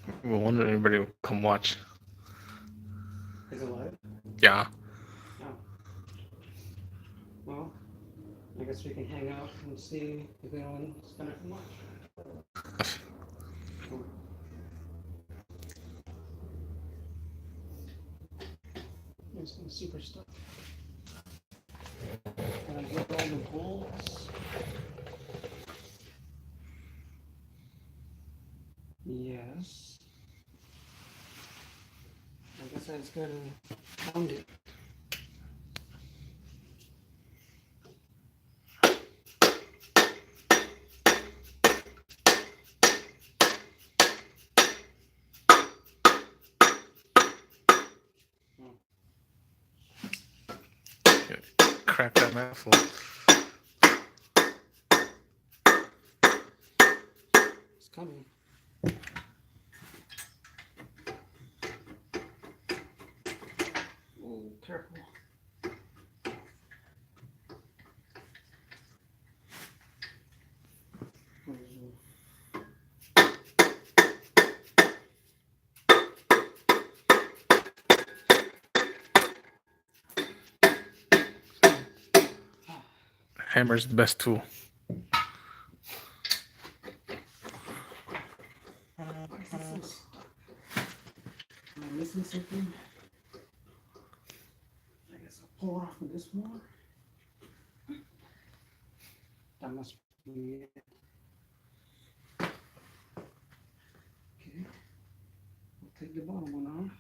I wonder if anybody will come watch. Is it live? Yeah. Oh. Well, I guess we can hang out and see if anyone's gonna come watch. There's some super stuff. And I get all the bolts. Yes. I guess I just gotta pound it. Crack that mouthful. It's coming. Oh, careful. Hammer's the best tool. Am I missing something? I guess I'll pull off with this one. That must be it. Okay. I'll take the bottom one off.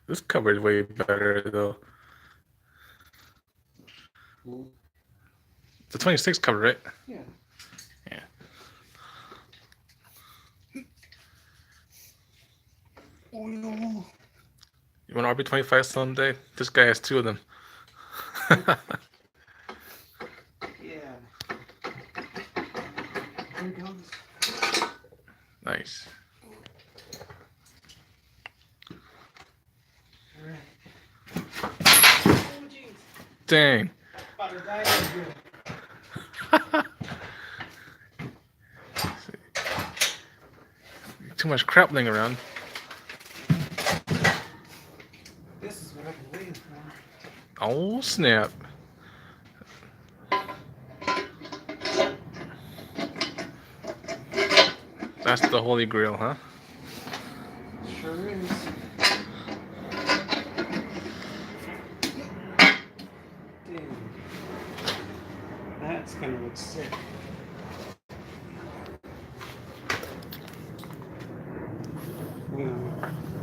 This cover is way better though. Cool. It's a 26 cover, right? Yeah. Yeah. Oh no. You want Rb25 someday? This guy has 2 of them. Yeah. Here it goes. Nice. All right. Oh jeez. Dang. About to die over here. Too much crap laying around. This is what I've been waiting for. Oh snap. That's the holy grail, huh? Sure is. Damn. That's gonna look sick.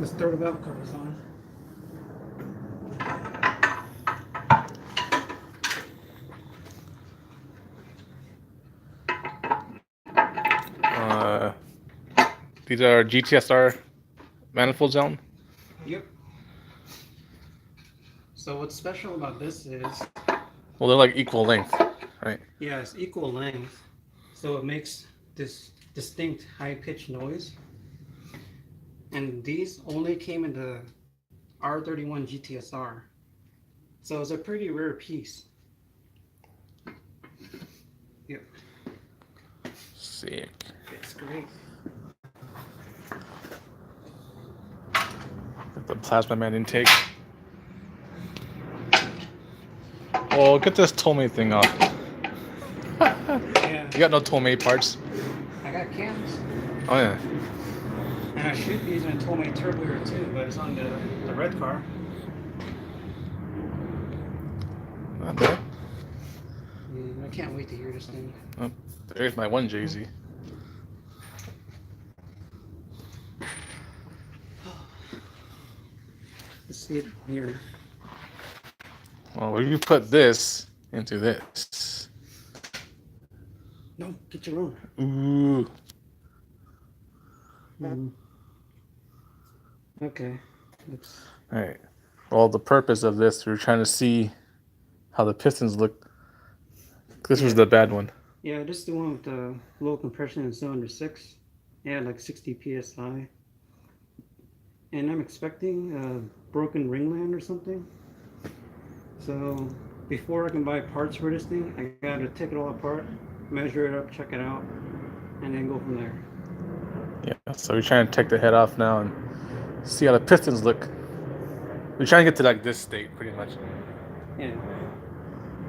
Let's throw the valve covers on. These are GTSR manifold zone. Yep. So what's special about this is, Well, they're like equal length, right? yeah, it's equal length, so it makes this distinct high-pitched noise. And these only came in the R31 GTSR, so it's a pretty rare piece. Yep. Sick. It's great. The plasma man intake. Well, get this Tomei thing off. Yeah. You got no Tomei parts. I got cams. Oh yeah. And I should be using a Tomei turbo here too, but it's on the red car. Not bad. I can't wait to hear this thing. Oh, there's my one Jay-Z. Let's see it here. Well, if you put this into this. No, get your own. Ooh. Okay. Looks... Alright. Well, the purpose of this, we're trying to see how the pistons look. This was the bad one. Yeah, this is the one with the low compression in cylinder 6. Yeah, like 60 psi. And I'm expecting a broken ringland or something. So before I can buy parts for this thing, I gotta take it all apart, measure it up, check it out, and then go from there. Yeah, so we're trying to take the head off now and see how the pistons look. We're trying to get to like this state pretty much. Yeah.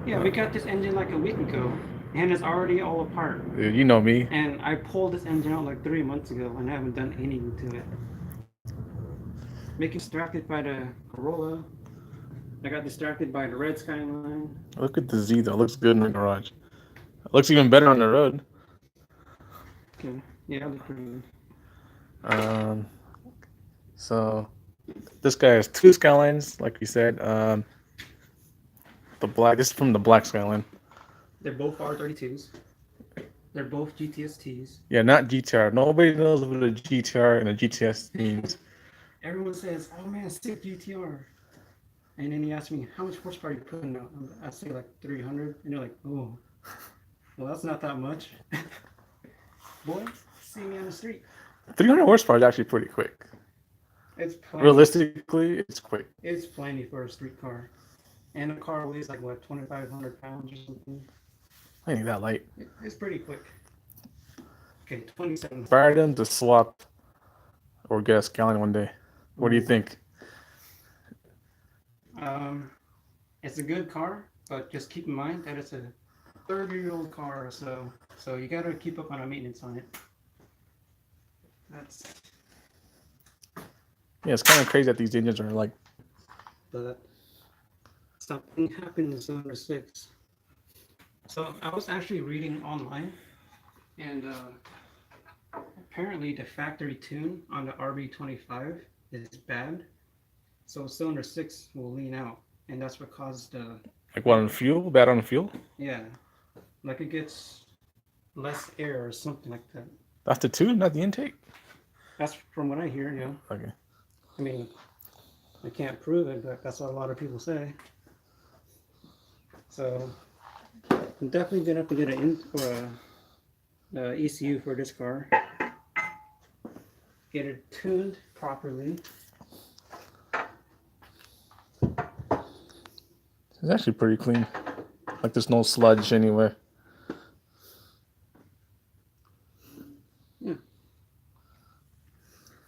Yeah, we got this engine like a week ago, and it's already all apart. Dude, you know me. And I pulled this engine out like 3 months ago, and I haven't done anything to it. Making distracted by the Corolla. I got distracted by the red Skyline. Look at the Z though. It looks good in the garage. It looks even better on the road. Okay. Yeah, that looks pretty good. Um, so this guy has two Skylines, like we said. The black. This is from the black Skyline. They're both R32s. They're both GTSTs. Yeah, not GTR. Nobody knows what a GTR and a GTS means. Everyone says, "Oh man, sick GTR," and then he asked me, "How much horsepower are you putting out?" I say like 300, and they're like, "Oh, well, that's not that much." Boy, see me on the street. 300 horsepower is actually pretty quick. It's plenty. Realistically, it's quick. It's plenty for a street car, and a car weighs like what 2,500 pounds or something. I think that light. It's pretty quick. Okay, 27. Inspired them to swap or get a Skyline one day. What do you think? It's a good car, but just keep in mind that it's a 30-year-old car, so you gotta keep up on the maintenance on it. That's. Yeah, it's kind of crazy that these engines are like. But something happened in Zone 6. So I was actually reading online, and apparently the factory tune on the Rb25 is bad. So cylinder 6 will lean out, and that's what caused the. Like what on fuel? Bad on fuel? Yeah, like it gets less air or something like that. That's the tune, not the intake? That's from what I hear, yeah. Okay. I mean, I can't prove it, but that's what a lot of people say. So I'm definitely gonna have to get an ECU for this car. Get it tuned properly. It's actually pretty clean. Like there's no sludge anywhere. Yeah.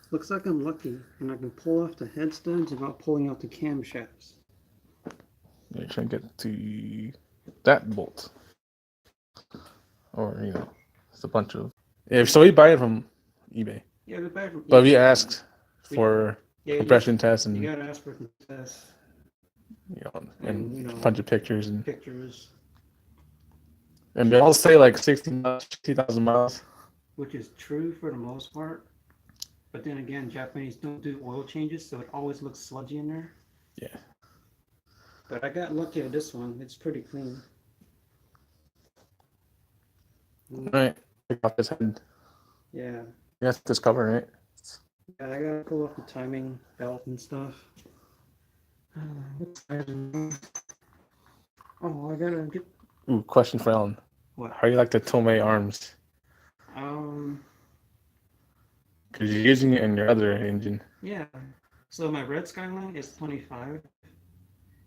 Looks like I'm lucky, and I can pull off the head studs without pulling out the camshafts. Yeah, trying to get to that bolt. Or, it's a bunch of. Yeah, so we buy it from eBay. Yeah, the back. But we asked for compression tests and you gotta ask for tests. And a bunch of pictures and they all say like 60,000 miles, which is true for the most part. But then again, Japanese don't do oil changes, so it always looks sludgy in there. Yeah. But I got lucky at this one. It's pretty clean. All right, pick off this head. Yeah. That's this cover, right? Yeah, I gotta pull off the timing belt and stuff. Oh, I gotta get. Ooh, question for Ellen. What? How do you like the Tomei arms? Because you're using it in your other engine. Yeah. So my red Skyline is 25.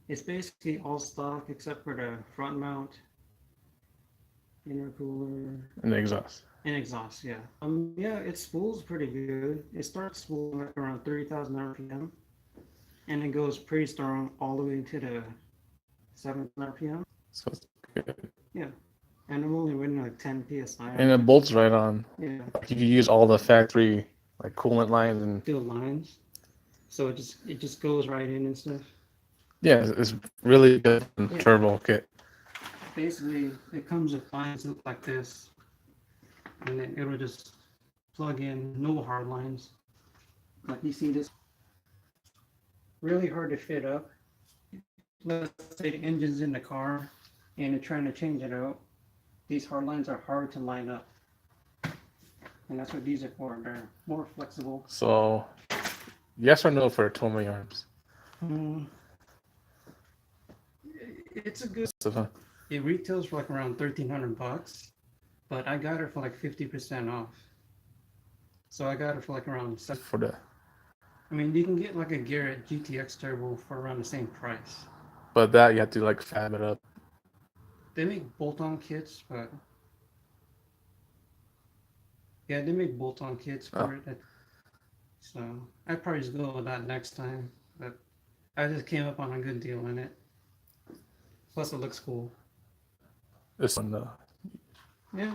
It's basically all stock except for the front mount, intercooler, And the exhaust. and exhaust. Yeah. Yeah, it spools pretty good. It starts spooling like around 3,000 RPM. And it goes pretty strong all the way to the 7,000 RPM. So it's good. Yeah. And I'm only running like 10 PSI. And it bolts right on. Yeah. You can use all the factory like coolant lines and Field lines. So it just goes right in and stuff. yeah, it's really good turbo kit. Basically, it comes with lines look like this. And then it'll just plug in, no hard lines. Like you see this. Really hard to fit up. Let's say the engine's in the car and you're trying to change it out. These hard lines are hard to line up. And that's what these are for. They're more flexible. So, yes or no for Tomei arms? It's a good. So, It retails for like around $1,300, but I got it for like 50% off. So I got it for like around. for the. I mean, you can get like a Garrett GTX turbo for around the same price. But that you have to like fab it up. They make bolt-on kits, but yeah, they make bolt-on kits for it. So I'd probably just go with that next time. But I just came up on a good deal on it. Plus, it looks cool. This one though. Yeah.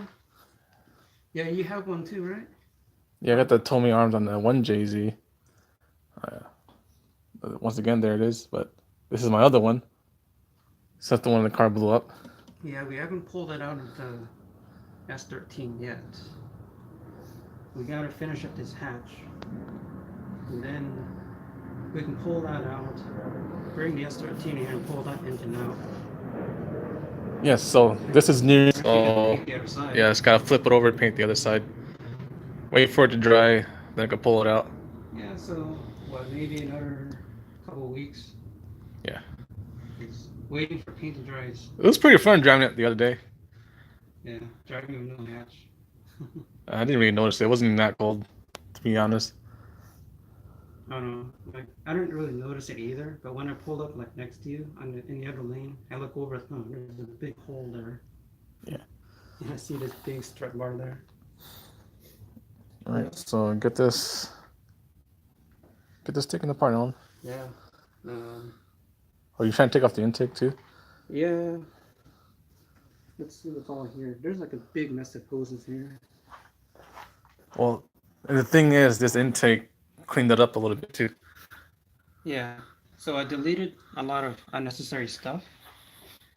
Yeah, you have one too, right? Yeah, I got the Tommy arms on the one JZ. Once again, there it is. But this is my other one. It's not the one the car blew up. Yeah, we haven't pulled it out of the S13 yet. We gotta finish up this hatch. And then we can pull that out, bring the S13 here and pull that engine out. Yes, so this is new. So Paint the other side. yeah, just gotta flip it over and paint the other side. Wait for it to dry, then I can pull it out. Yeah, so what, maybe another couple of weeks? Yeah. It's waiting for paint to dry. It was pretty fun driving it the other day. Yeah, driving with no hatch. I didn't really notice it. It wasn't even that cold, to be honest. I don't know. Like I didn't really notice it either. But when I pulled up like next to you in the other lane, I look over. Oh, there's a big hole there. Yeah. And I see this big strut bar there. All right. So get this taken apart, Alan. Yeah. Oh, you trying to take off the intake too? Yeah. Let's see what's all here. There's like a big mess of hoses here. Well, and the thing is, this intake cleaned it up a little bit too. Yeah. So I deleted a lot of unnecessary stuff.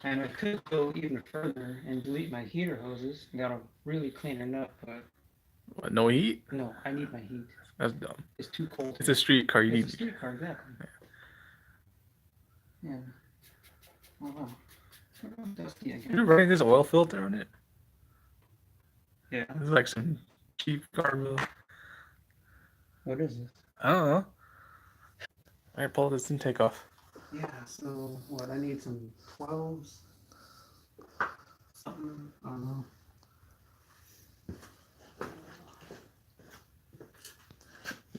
And I could go even further and delete my heater hoses. That'll really clean it up, but What, no heat? no, I need my heat. That's dumb. It's too cold. It's a street car. You It's a need. street car, exactly. Yeah. Oh wow. It's a little dusty again. You're running this oil filter on it. Yeah. This is like some cheap cargo. What is this? I don't know. All right, pull this intake off. Yeah, so what? I need some 12s. Something. I don't know.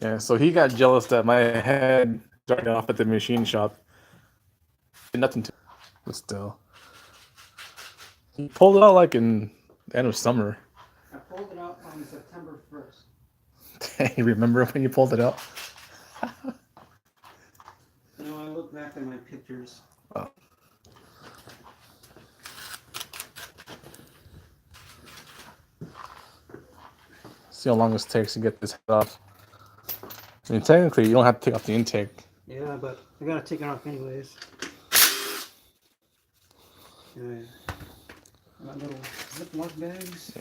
Yeah, so he got jealous that my head started off at the machine shop. Did nothing to, but still. He pulled it out like in the end of summer. I pulled it out on September 1st. You remember when you pulled it out? You know, I look back at my pictures. Oh. See how long this takes to get this head off. I mean, technically, you don't have to take off the intake. Yeah, but I gotta take it off anyways. Yeah. I got little Ziploc bags.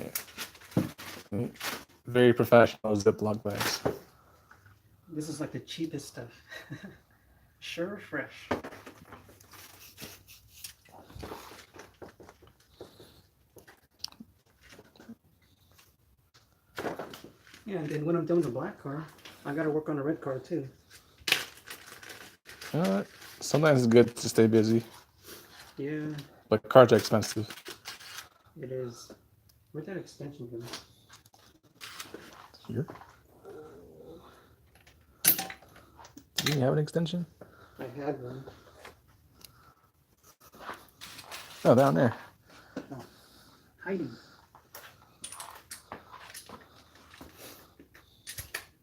Yeah. Very professional Ziploc bags. This is like the cheapest stuff. Sure fresh. Yeah, and then when I'm done with the black car, I gotta work on the red car too. You know what? Sometimes it's good to stay busy, Yeah, but cars are expensive. it is. Where'd that extension go? Here. Do you have an extension? I had one. Oh, down there. Oh, hiding.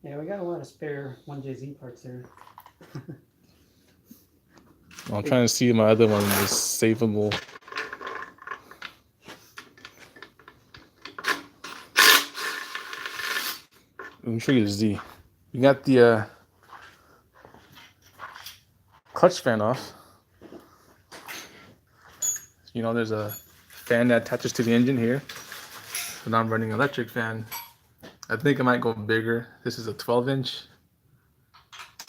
Yeah, we got a lot of spare 1JZ parts here. I'm trying to see if my other one is savable. Let me show you the Z. We got the clutch fan off. You know, there's a fan that attaches to the engine here. So now I'm running an electric fan. I think I might go bigger. This is a 12-inch.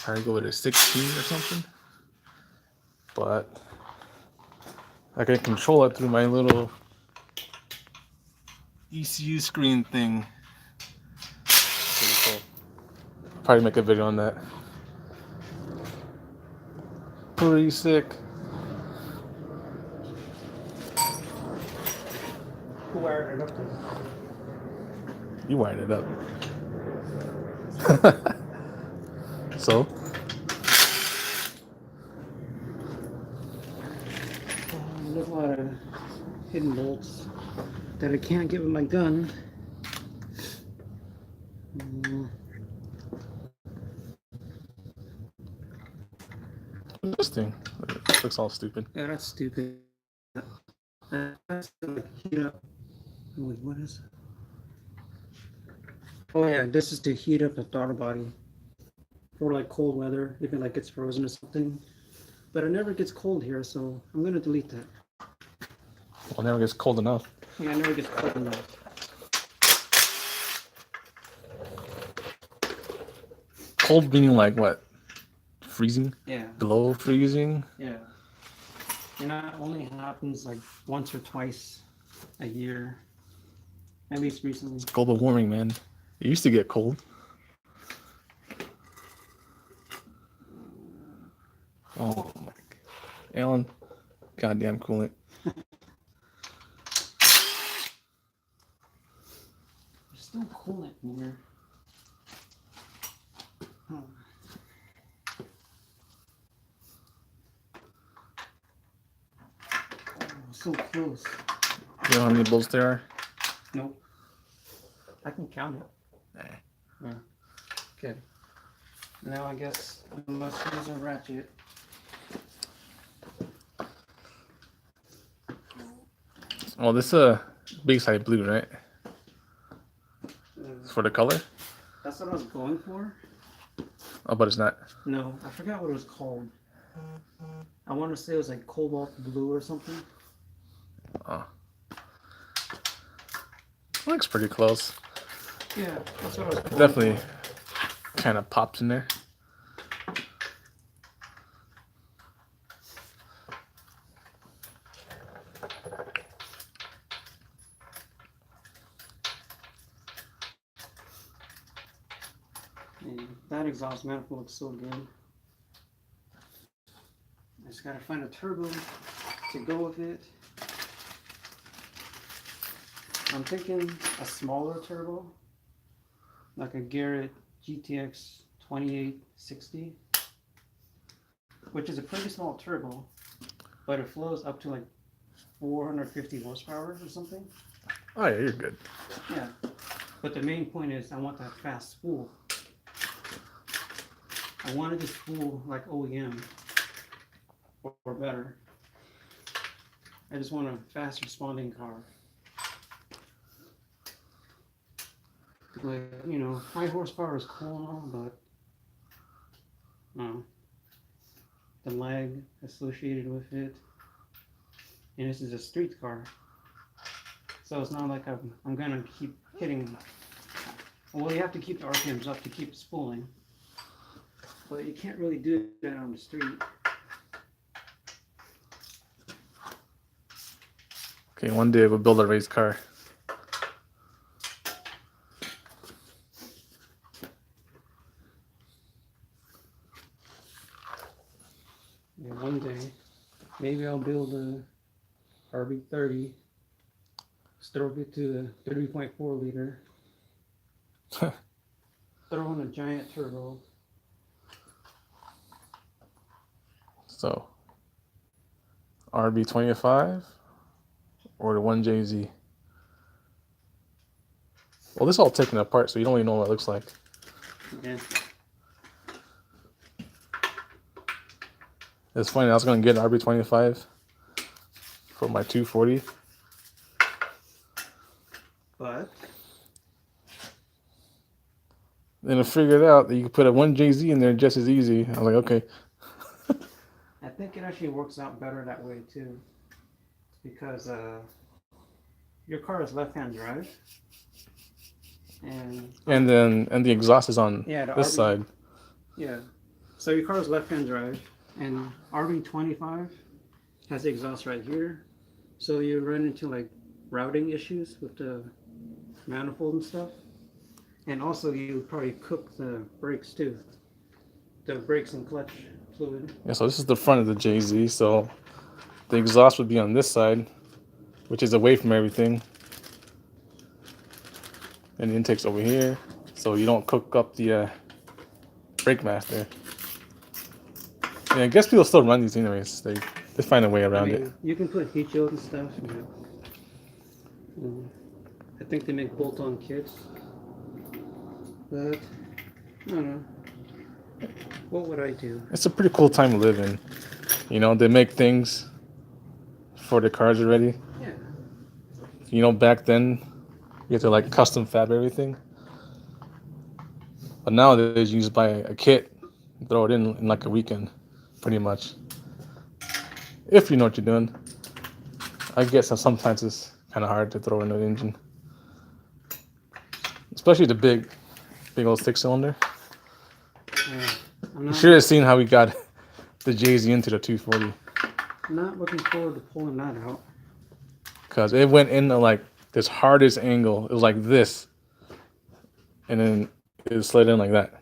I'd go with a 16 or something. But I can control it through my little ECU screen thing. Pretty cool. Probably make a video on that. Pretty sick. Who wired it up there? You wired it up. So there's a lot of hidden bolts that I can't get with my gun. This thing it looks all stupid. Yeah, that's stupid. That's like heat up. Wait, what is it? Oh yeah, this is to heat up the throttle body for like cold weather, if it like gets frozen or something. But it never gets cold here, so I'm gonna delete that. Well, it never gets cold enough. Yeah, it never gets cold enough. Cold meaning like what? Freezing? Yeah. Below freezing? Yeah. And that only happens like once or twice a year. At least recently. It's global warming, man. It used to get cold. Oh my God. Alan, goddamn coolant. There's still coolant in here. Oh. So close. You know how many bolts there are? Nope. I can count it. Nah. Okay. Now I guess I must use a ratchet. Oh, this big side blue, right? For the color? That's what I was going for. Oh, but it's not. No, I forgot what it was called. I want to say it was like cobalt blue or something. Oh. Looks pretty close. Yeah, that's what I was going Definitely for. kind of pops in there. And that exhaust manifold looks so good. I just gotta find a turbo to go with it. I'm thinking a smaller turbo, like a Garrett GTX 2860, which is a pretty small turbo, but it flows up to like 450 horsepower or something. Oh yeah, you're good. Yeah, but the main point is I want that fast spool. I wanted to spool like OEM or better. I just want a fast responding car. Like, you know, high horsepower is cool and all, but the lag associated with it. And this is a street car. So it's not like I'm gonna keep hitting. Well, you have to keep the RPMs up to keep spooling. But you can't really do that on the street. Okay, one day we'll build a race car. Yeah, one day, maybe I'll build a Rb30, stroke it to a 3.4 liter, throw in a giant turbo. So, Rb25 or the 1JZ? Well, this is all taken apart, so you don't even know what it looks like. Yeah. It's funny, I was going to get an Rb25 for my 240. But Then I figured out that you could put a 1JZ in there just as easy. I was like, okay. I think it actually works out better that way too, because your car is left-hand drive, and the exhaust is on yeah, this side. Yeah, so your car is left-hand drive, and Rb25 has the exhaust right here, so you run into like routing issues with the manifold and stuff, and also you probably cook the brakes too, the brakes and clutch fluid. Yeah, so this is the front of the JZ, so the exhaust would be on this side, which is away from everything. And the intake's over here, so you don't cook up the brake master. Yeah, I guess people still run these anyways. They They find a way I around mean, it. you can put heat shield and stuff. I think they make bolt-on kits, but I don't know. What would I do? It's a pretty cool time to live in. You know, they make things for the cars already. Yeah. You know, back then you had to like custom fab everything. But nowadays you just buy a kit, throw it in like a weekend, pretty much. If you know what you're doing. I guess that sometimes it's kind of hard to throw in an engine, especially the big old 6-cylinder. Yeah. You should have seen how we got the JZ into the 240. Not looking forward to pulling that out. Because it went into like this hardest angle. It was like this. And then it slid in like that.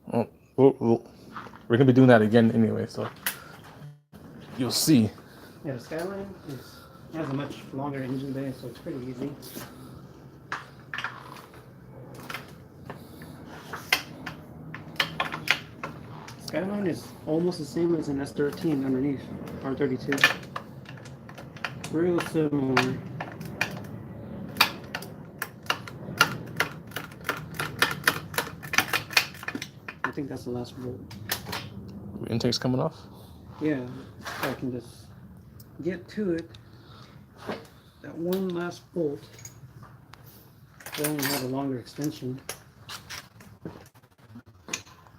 Well, we're going to be doing that again anyway, so you'll see. Yeah, the Skyline has a much longer engine bay, so it's pretty easy. Skyline is almost the same as an S13 underneath, R32. Real similar. I think that's the last bolt. Intake's coming off? Yeah, if I can just get to it. That one last bolt. I only have a longer extension.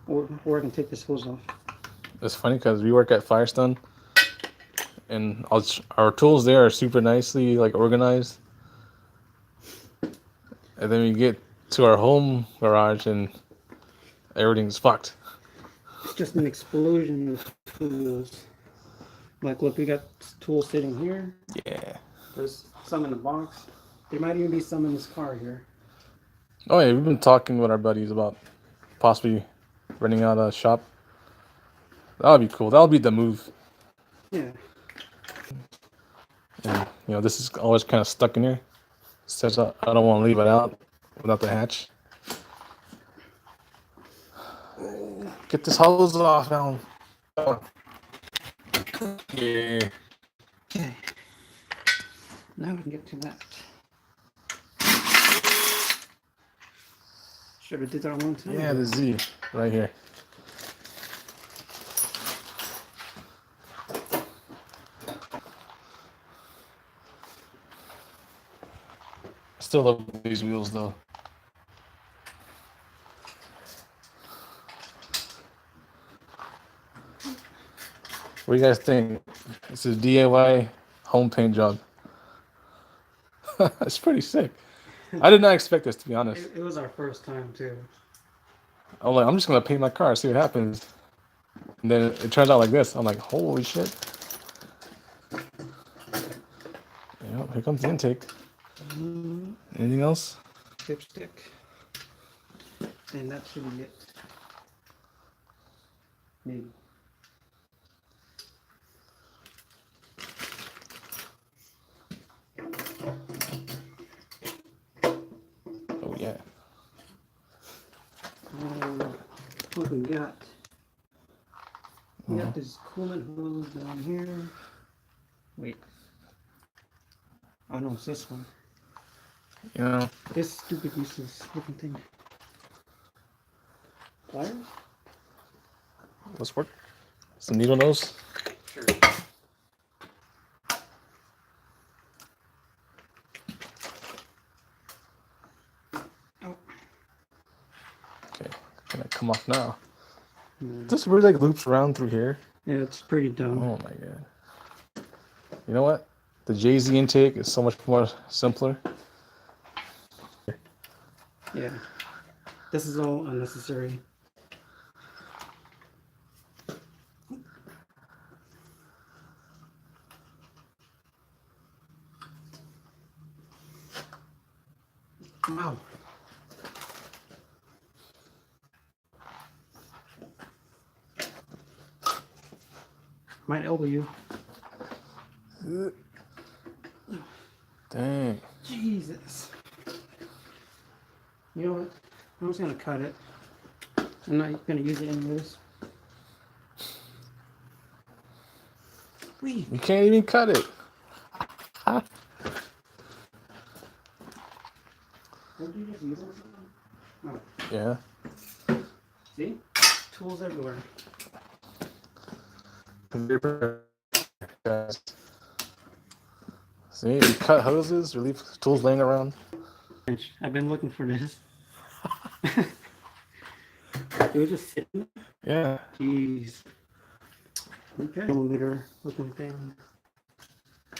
Or I can take this hose off. It's funny because we work at Firestone, and our tools there are super nicely like organized. And then we get to our home garage and everything's fucked. It's just an explosion of tools. Like, look, we got tools sitting here. Yeah. There's some in the box. There might even be some in this car here. Oh yeah, we've been talking with our buddies about possibly renting out a shop. That would be cool. That would be the move. Yeah. And, you know, this is always kind of stuck in here. Says I don't want to leave it out without the hatch. Get this hose off now. Yeah. Okay. Now we can get to that. Should have did that a long time Yeah, ago. the Z right here. Still love these wheels though. What do you guys think? It's a DIY home paint job. It's pretty sick. I did not expect this, to be honest. It was our first time too. I'm like, I'm just gonna paint my car, see what happens. And then it turns out like this. I'm like, holy shit. Yeah, here comes the intake. Anything else? Dipstick. And that should be it. Maybe. Oh yeah. What we got? We got this coolant hose down here. Wait. Oh no, it's this one. You know, This stupid useless looking thing. Pliers? let's work. Some needle nose. Sure. Oh. Okay, gonna come off now. Hmm. This really like loops around through here. Yeah, it's pretty dumb. Oh my god. You know what? The JZ intake is so much more simpler. Yeah. This is all unnecessary. Wow. Might elbow you. Dang. Jesus. You know what? I'm just gonna cut it. I'm not gonna use it anyways. Wait. You can't even cut it. Don't you just use it? Oh. Yeah. See? Tools everywhere. Guys. See, you cut hoses or leave tools laying around. I've been looking for this. It was just sitting. Yeah. Jeez. Okay. Millimeter looking thing. I'm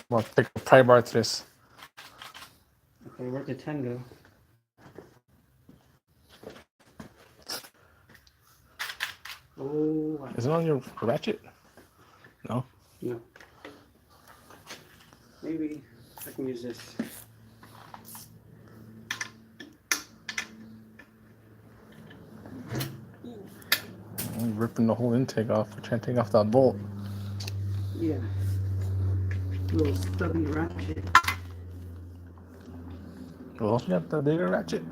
gonna take a pry bar to this. Okay, where'd the 10 go? Oh, Is it on your ratchet? No. no. Maybe I can use this. I'm ripping the whole intake off. We're trying to take off that bolt. Yeah. Little stubby ratchet. Well, you got the bigger ratchet.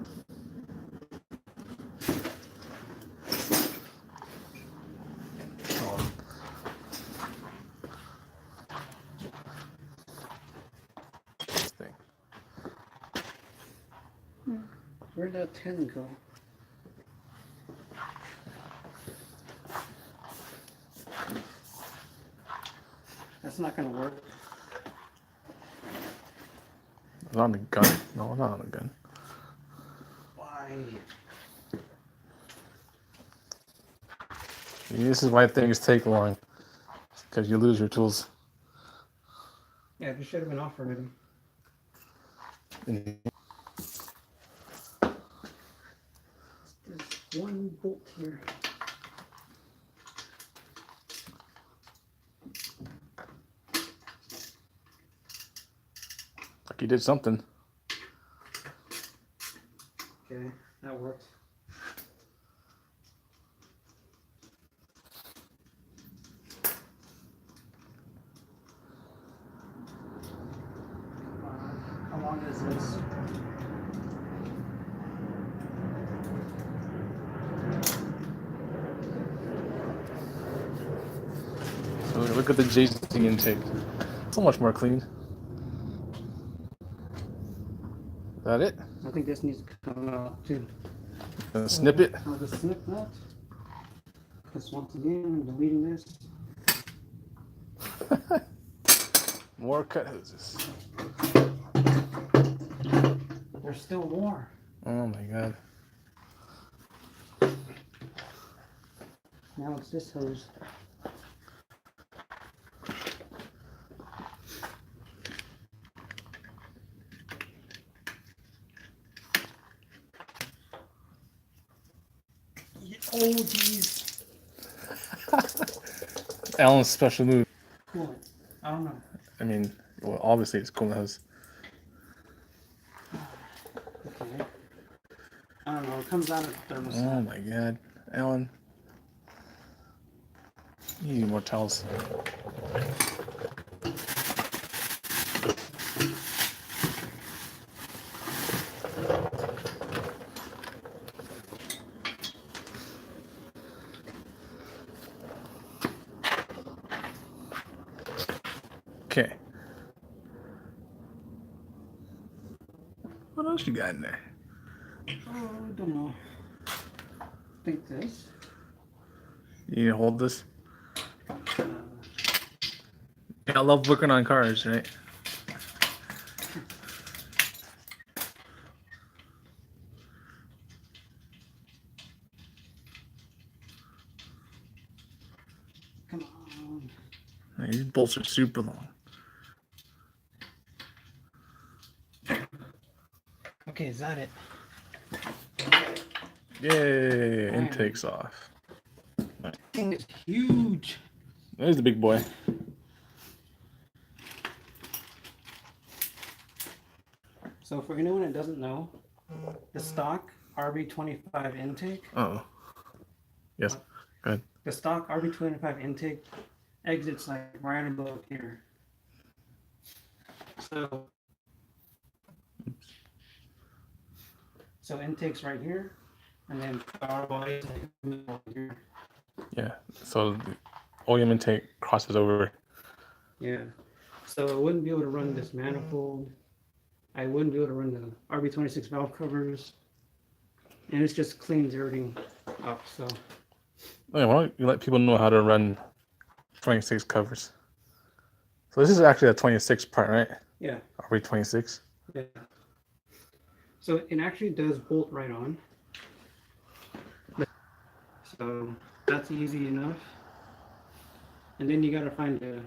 This thing. Where'd that 10 go? That's not gonna work. It's on the gun. No, not on the gun. Why? This is why things take long. Because you lose your tools. Yeah, this should have been off already. There's one bolt here. Like you did something. Okay, that worked. How long is this? So look at the JC intake. So much more clean. Is that it? I think this needs to come out too. Snip it. I'll just snip that. Because once again, I'm deleting this. More cut hoses. There's still more. Oh my god. Now it's this hose. Oh, geez. Alan's special move. Cool. I don't know. I mean, well, obviously it's cool hose. Okay. I don't know. It comes out of the thermostat. Oh my god. Alan. You need more towels. Okay. What else you got in there? Oh, I don't know. I think this. You need to hold this? I love working on cars, right? Come on. These bolts are super long. Okay, is that it? Yay! Intake's off. This thing is huge. There's the big boy. So for anyone that doesn't know, the stock Rb25 intake. Oh. Yes. Go ahead. The stock Rb25 intake exits like right above here. So intake's right here, and then power body is like here. Yeah. So OEM intake crosses over. Yeah. So I wouldn't be able to run this manifold. I wouldn't be able to run the Rb26 valve covers. And it's just cleans everything up. So Why don't you let people know how to run 26 covers? So this is actually a 26 part, right? yeah. Rb26. Yeah. So it actually does bolt right on. So that's easy enough. And then you got to find the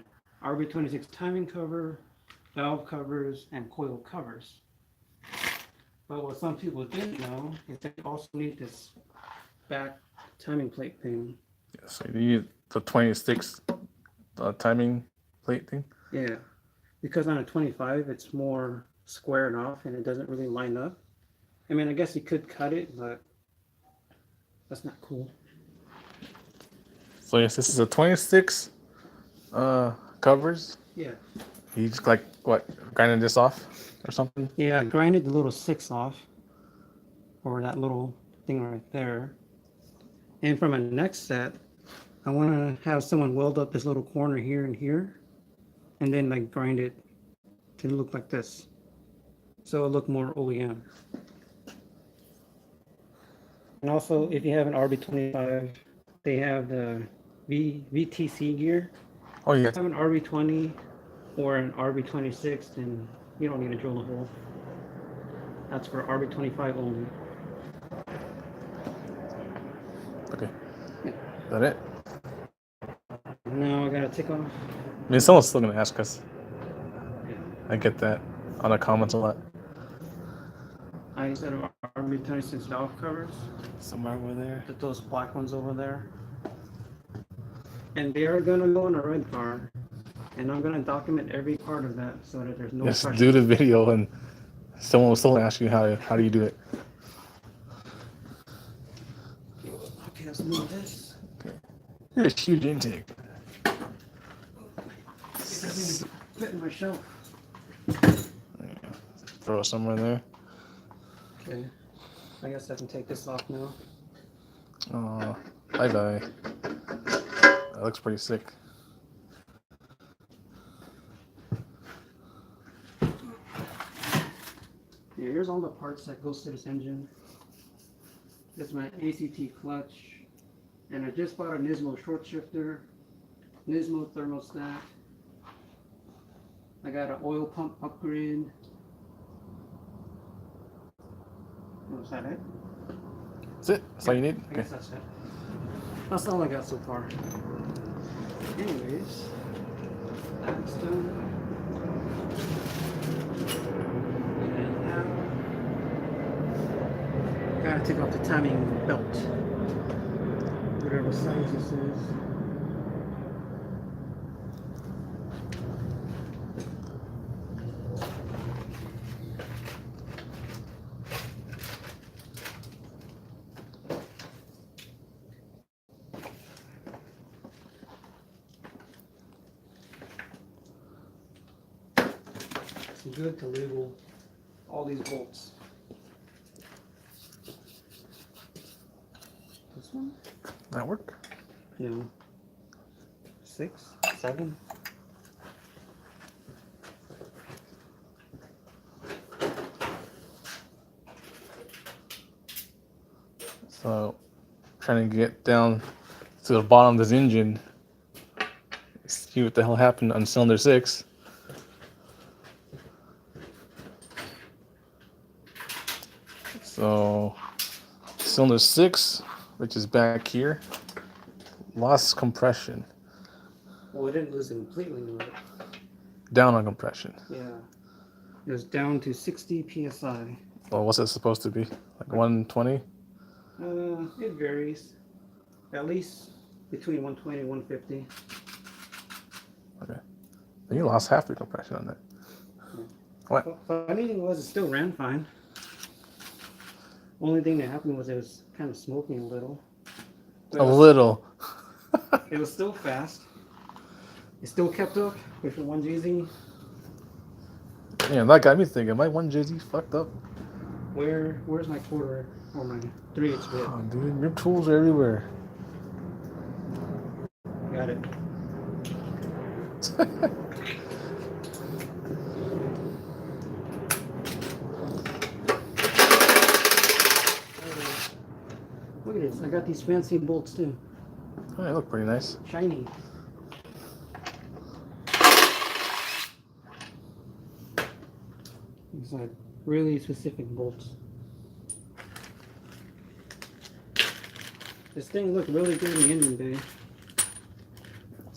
Rb26 timing cover, valve covers, and coil covers. But what some people didn't know is they also need this back timing plate thing. Yeah, so you need the 26 timing plate thing. Yeah, because on a 25, it's more squared off and it doesn't really line up. I mean, I guess you could cut it, but that's not cool. So yes, this is a 26 covers. Yeah. You just like what, grinding this off or something? Yeah, I grinded the little 6 off, or that little thing right there. And for my next set, I want to have someone weld up this little corner here and here, and then like grind it to look like this, so it'll look more OEM. And also, if you have an Rb25, they have the VTC gear. Oh yeah. If you have an Rb20 or an Rb26, then you don't need to drill a hole. That's for Rb25 only. Okay. Yeah. Is that it? Now I gotta take off. I mean, someone's still gonna ask us. Yeah. I get that on the comments a lot. I said Rb26 valve covers. Somewhere over there. Those black ones over there. And they are gonna go in a red car. And I'm gonna document every part of that so that there's no Yes, question. do the video and someone will still ask you how do you do it. Okay, let's move this. Okay. Here's huge intake. It doesn't even fit in my shelf. Throw it somewhere there. Okay. I guess I can take this off now. Oh, bye bye. That looks pretty sick. Yeah, here's all the parts that goes to this engine. That's my ACT clutch. And I just bought a Nismo short shifter, Nismo thermostat. I got an oil pump upgrade. Was that it? That's it? That's all you need? I guess that's it. That's all I got so far. Anyways, that's done. And now, gotta take off the timing belt. Whatever size this is. It's good to label all these bolts. This one? That work? Yeah. 6, 7. So, trying to get down to the bottom of this engine, see what the hell happened on cylinder 6. So, cylinder 6, which is back here, lost compression. Well, it didn't lose it completely, but Down on compression. yeah. It was down to 60 psi. Well, what's it supposed to be? Like 120? It varies. At least between 120 and 150. Okay. Then you lost half the compression on that. Yeah. What? Funny thing was, it still ran fine. Only thing that happened was it was kind of smoking a little. But A little. it was still fast. It still kept up with the 1GZ. Yeah, that got me thinking, my 1JZ fucked up. Where's my quarter or my 3/8 bit? Oh, dude, your tools are everywhere. Got it. Look at this. I got these fancy bolts too. Oh, they look pretty nice. Shiny. These are really specific bolts. This thing looked really good in the engine bay.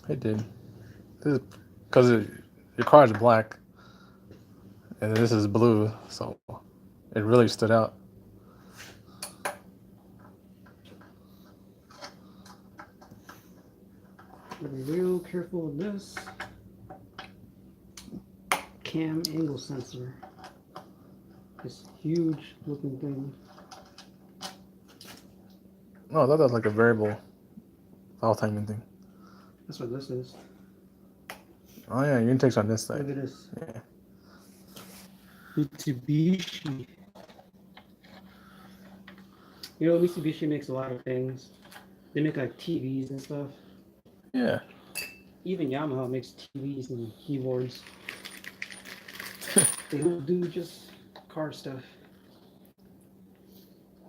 It did. This is because your car is black, and this is blue, so it really stood out. Gotta be real careful with this cam angle sensor. This huge looking thing. Oh, I thought that was like a variable file timing thing. That's what this is. Oh yeah, your intake's on this Look side. at this. Yeah. Mitsubishi. You know, Mitsubishi makes a lot of things. They make like TVs and stuff. Yeah. Even Yamaha makes TVs and keyboards. They don't do just car stuff.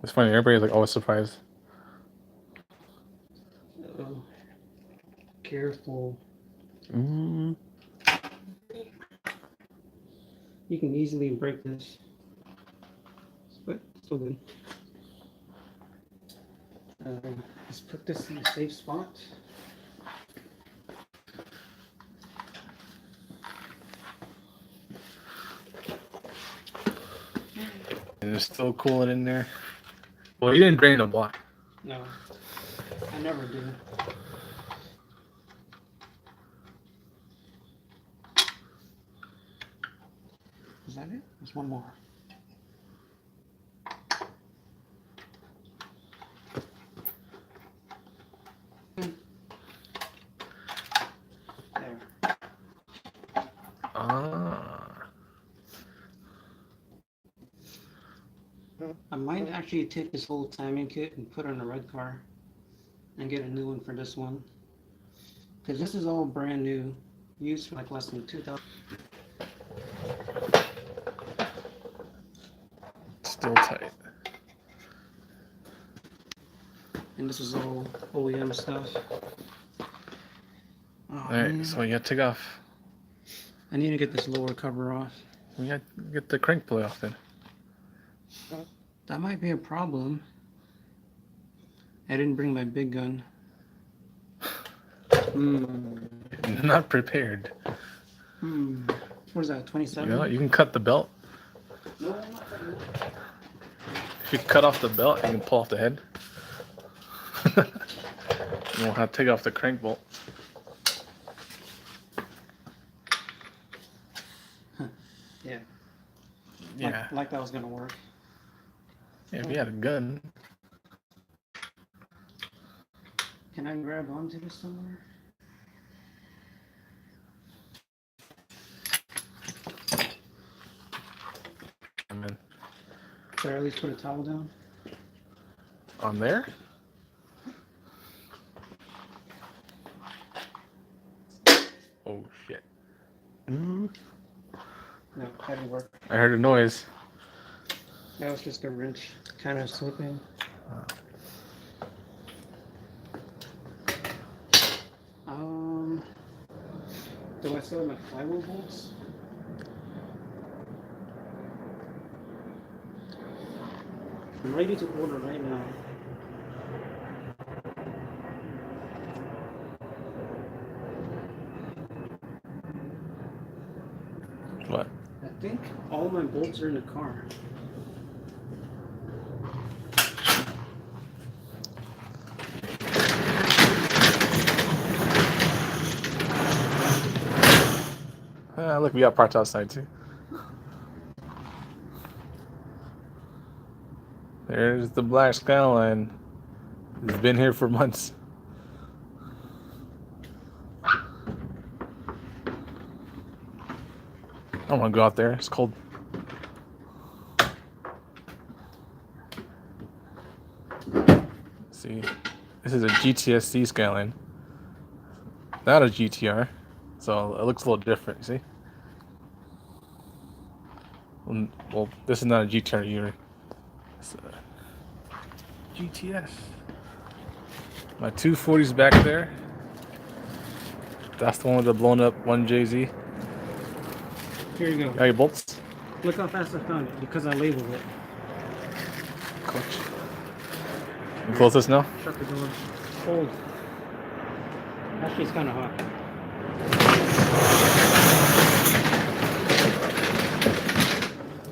It's funny. Everybody's like always surprised. Uh-oh. Careful. Mm. You can easily break this, but still good. Let's put this in a safe spot. And it's still cooling in there. Well, you didn't drain the block. No, I never do. Is that it? There's one more. There. Ah. I might actually take this whole timing kit and put it in a red car and get a new one for this one. Because this is all brand new, used for like less than 2,000. Still tight. And this is all OEM stuff. Oh, Alright, man. so you gotta take off. I need to get this lower cover off. We gotta get the crank pulley off then. That might be a problem. I didn't bring my big gun. Not prepared. What is that, 27? You know, you can cut the belt. No, I'm not cutting it. If you cut off the belt, you can pull off the head. You won't have to take off the crank bolt. Yeah. Yeah. Like that was gonna work. Yeah, if you had a gun. Can I grab onto this somewhere? And then Should I at least put a towel down? on there. Oh shit. No, that didn't work. I heard a noise. That was just a wrench kind of slipping. Do I still have my flywheel bolts? I'm ready to order right now. What? I think all my bolts are in the car. Look, we got parts outside too. There's the black skyline. It's been here for months. I don't want to go out there. It's cold. See, this is a GTSC Skyline, not a GTR. So it looks a little different, see? Well, this is not a GTR unit. It's a GTS. My 240's back there. That's the one with the blown up 1JZ. Here you go. Got your bolts? Look how fast I found it because I labeled it. Clutch. You close this now? Shut the door. Cold. Actually, it's kind of hot.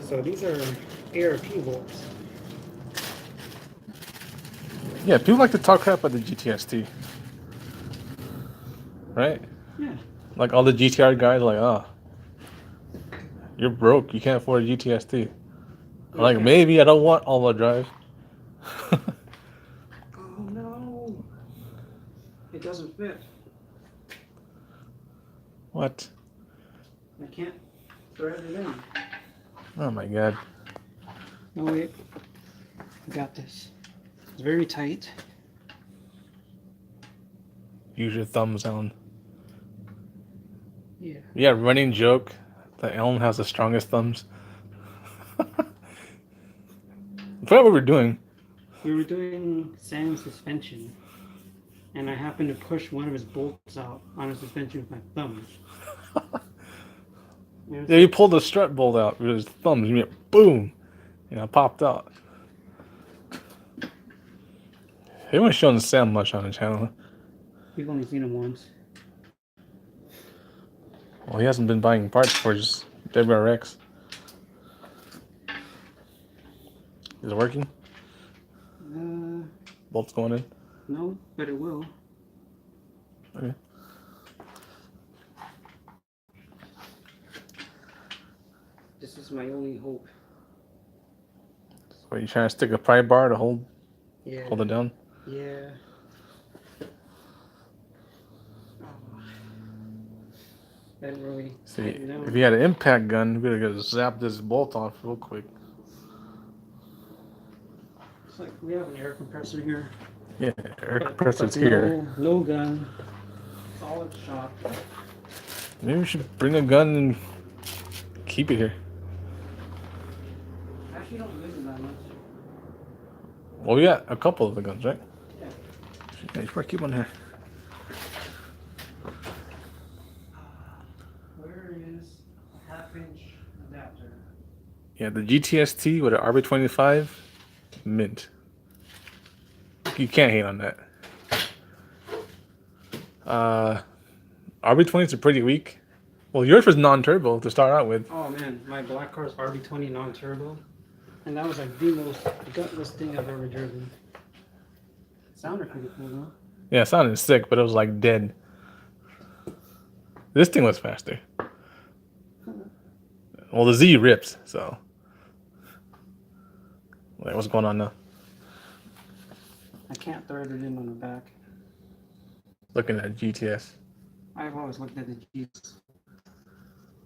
So these are ARP bolts. Yeah, people like to talk crap about the GTST. Right? Yeah. Like all the GTR guys are like, oh, you're broke. You can't afford a GTST. I'm like, maybe I don't want all-wheel drive. Oh no. It doesn't fit. What? I can't thread it in. Oh my god. No, wait. I got this. It's very tight. Use your thumbs, Alan. Yeah. Yeah, running joke that Alan has the strongest thumbs. I forgot what we're doing. We were doing Sam's suspension, and I happened to push one of his bolts out on his suspension with my thumbs. Yeah, you pulled the strut bolt out with his thumbs. You went boom, and it popped out. He wasn't showing Sam much on the channel. We've only seen him once. Well, he hasn't been buying parts for his WRX. Is it working? Bolts going in? No, but it will. Okay. This is my only hope. So you trying to stick a pry bar to hold Yeah. it down? Yeah. That really. See, if you had an impact gun, we could have zapped this bolt off real quick. It's like we have an air compressor here. Yeah, air compressor's here. No gun. Solid shot. Maybe we should bring a gun and keep it here. Actually, don't use it that much. Well, we got a couple of the guns, right? Yeah. Yeah, you probably keep one here. Where is a half-inch adapter? Yeah, the GTST with an Rb25, mint. You can't hate on that. RB20s are pretty weak. Well, yours was non-turbo to start out with. Oh man, my black car is RB20 non-turbo, and that was like the most gutless thing I've ever driven. It sounded pretty cool, though. Yeah, it sounded sick, but it was like dead. This thing was faster. Well, the Z rips, so. Wait, what's going on now? I can't thread it in on the back. Looking at GTS. I've always looked at the Jeeps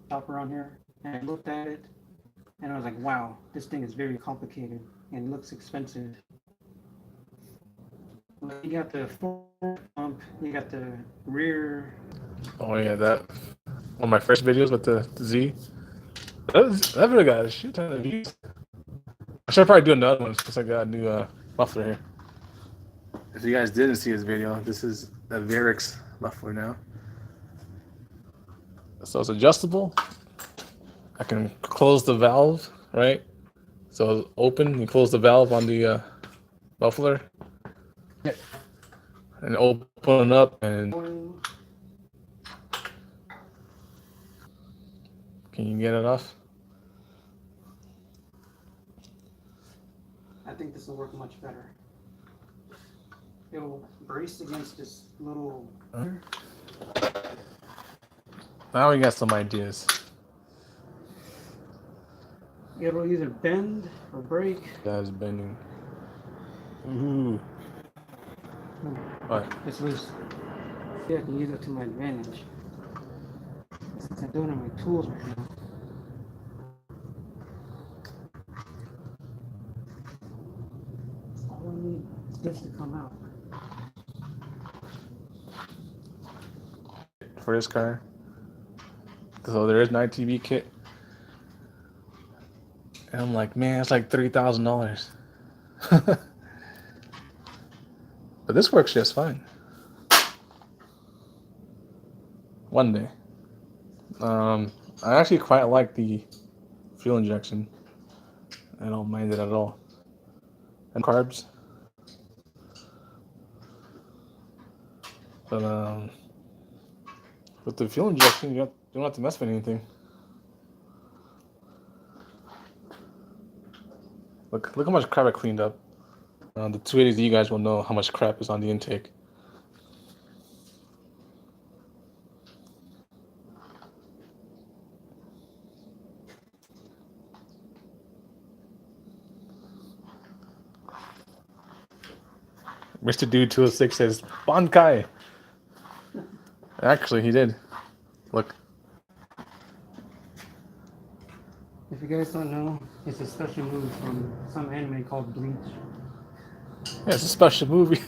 shop around here, and I looked at it, and I was like, wow, this thing is very complicated and looks expensive. You got the front pump, you got the rear. Oh yeah, that one of my first videos with the Z. That video got a shit ton of views. I should probably do another one since I got a new muffler here. If you guys didn't see his video, this is the Varix muffler now. So it's adjustable. I can close the valve, right? So it's open, you close the valve on the muffler. And open it up and can you get it off? I think this will work much better. It'll brace against this little. Now we got some ideas. It'll either bend or break. That is bending. Ooh. What? It's loose. Yeah, I can use it to my advantage. Since I'm doing it with my tools right now. All I need is this to come out. For this car, So there is an ITB kit. And I'm like, man, it's like $3,000. But this works just fine. One day. I actually quite like the fuel injection. I don't mind it at all. And carbs. But with the fuel injection, you don't have to mess with anything. Look how much crap I cleaned up. The 280s, you guys will know how much crap is on the intake. Mr. Dude 206 says, Bankai! Actually, he did. Look. If you guys don't know, it's a special move from some anime called Bleach. Yeah, it's a special movie.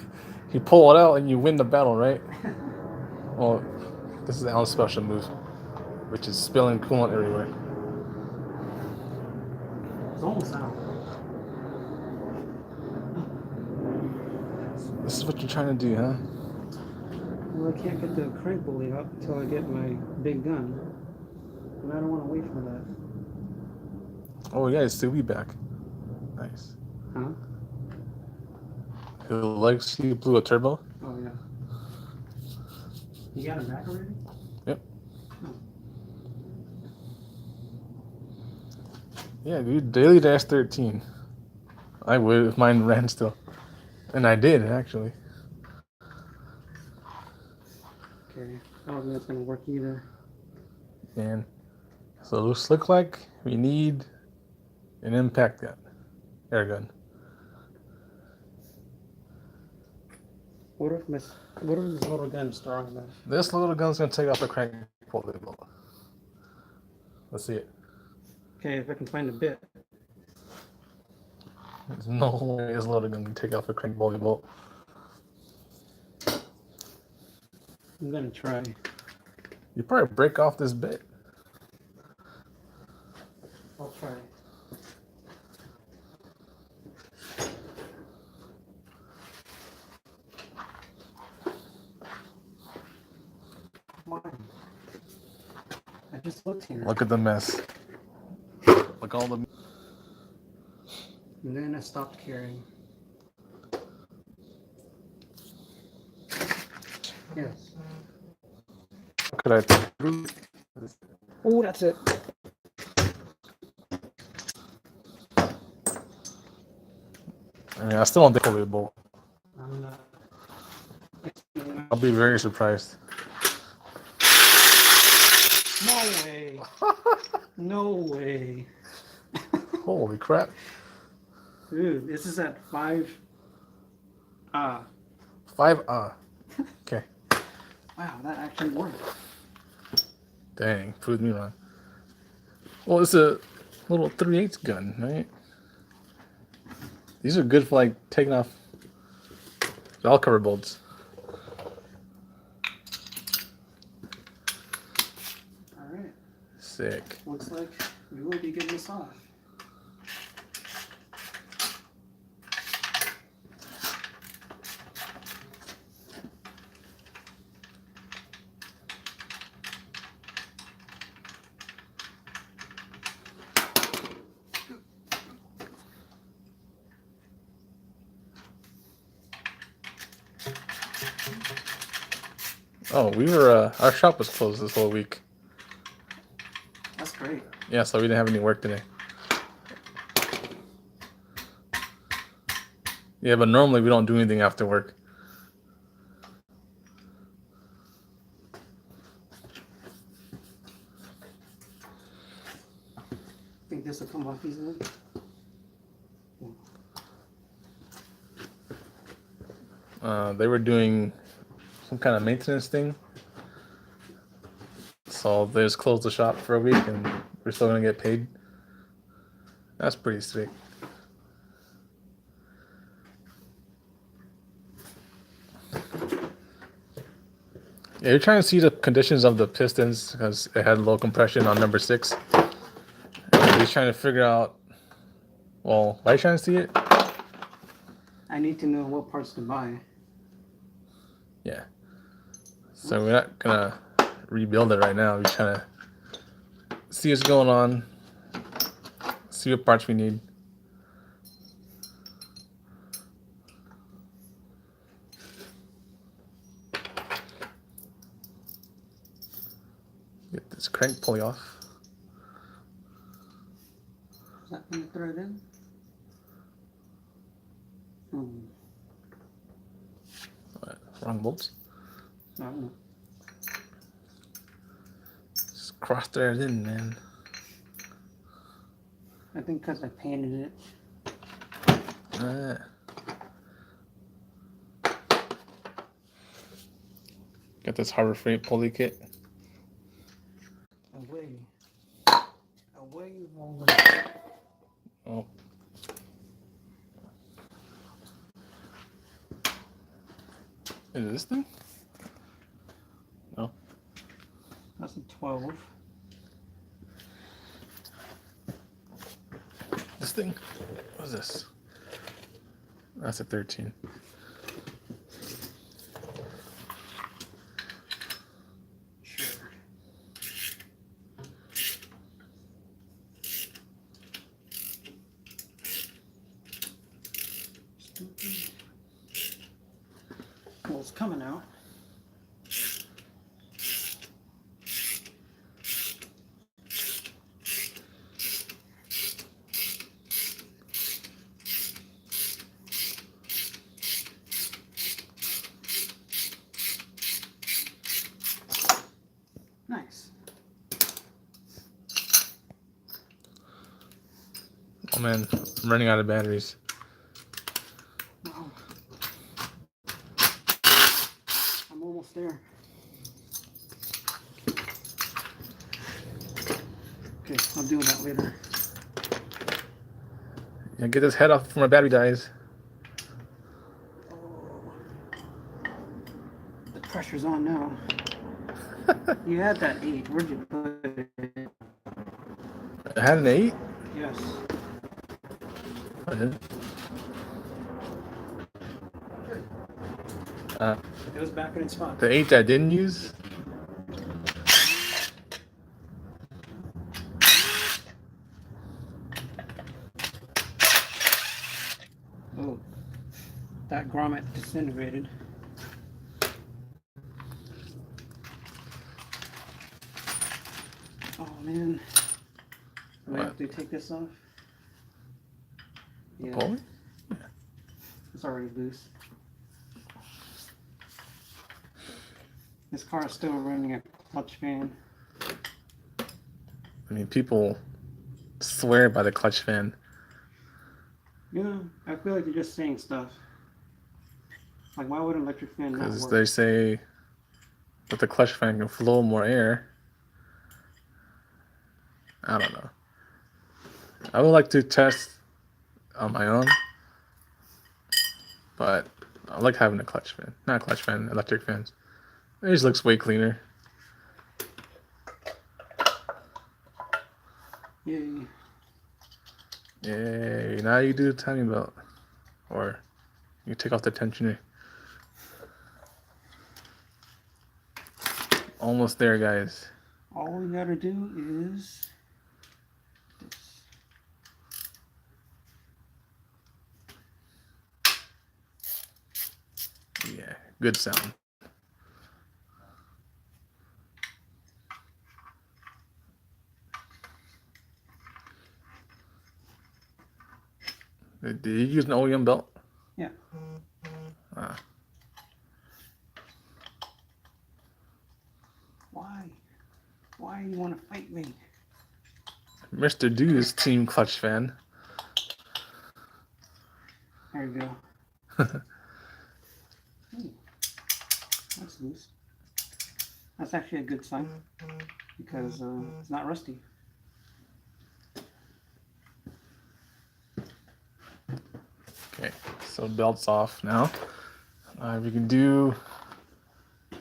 You pull it out and you win the battle, right? Well, this is Alan's special move, which is spilling coolant everywhere. It's almost out. This is what you're trying to do, huh? Well, I can't get the crank pulley up until I get my big gun. And I don't want to wait for that. Oh, yeah, it's the Wii back. Nice. Huh? The Legacy blew a turbo. Oh, yeah. You got it back already? Yep. Oh. Yeah, dude, daily dash 13. I would if mine ran still. And I did, actually. Okay. I don't think that's going to work either. And so this looks like we need an impact gun. Air gun. What if this little gun's strong enough? This little gun's gonna take off a crank pulley bolt. Let's see it. Okay, if I can find a bit. There's no way this little gun can take off a crank pulley bolt. I'm going to try. You probably break off this bit. I'll try. I just looked here. Look at the mess. Look all the. And then I stopped caring. Yes. Could I? Oh, that's it. I mean, I still don't think it'll be a bolt. I'm not. I'll be very surprised. No way. No way. Holy crap! Dude, this is at 5. 5 Okay. Wow, that actually worked. Dang, proved me wrong. Well, it's a little 3/8 gun, right? These are good for like taking off valve cover bolts. Alright. Sick. Looks like we will be getting this off. Oh, we were our shop was closed this whole week. That's great. Yeah, so we didn't have any work today. Yeah, but normally we don't do anything after work. Think this will come off easily? They were doing some kind of maintenance thing. So they just closed the shop for a week and we're still gonna get paid. That's pretty sweet. Yeah, you're trying to see the conditions of the pistons because it had low compression on number 6. And he's trying to figure out, well, why are you trying to see it? I need to know what parts to buy. Yeah. So we're not gonna rebuild it right now. We're trying to see what's going on, see what parts we need. Get this crank pulley off. Is that going to thread in? What, wrong bolts. I don't know. Just cross thread in, man. I think because I painted it. Got this Harbor Freight pulley kit. Away, away. Oh. Is it this thing? No. That's a 12. This thing? What is this? That's a 13. Sure. Stupid. Well, it's coming out. Nice. Oh man, I'm running out of batteries. Wow. I'm almost there. Okay, I'll deal with that later. Yeah, get this head off before my battery dies. Oh. The pressure's on now. You had that 8. Where'd you put it? I had an 8? Yes. I did. It was back in its spot. The 8 that I didn't use? Oh. That grommet disintegrated. Oh man. Do I have to take this off? Yeah. Pulley? It's already loose. This car is still running a clutch fan. I mean, people swear by the clutch fan. You know, I feel like they're just saying stuff. Like, why would an electric fan not Because work? they say that the clutch fan can flow more air. I don't know. I would like to test on my own, but I like having a clutch fan. Not a clutch fan, electric fans. It just looks way cleaner. Yay. Yay, now you do the timing belt. Or you take off the tensioner. Almost there, guys. All we gotta do is this. Yeah, good sound. Did you use an OEM belt? Yeah. Why? Why you want to fight me? Mr. Do's team clutch fan. There you go. Ooh, that's loose. That's actually a good sign because it's not rusty. Okay, so belt's off now.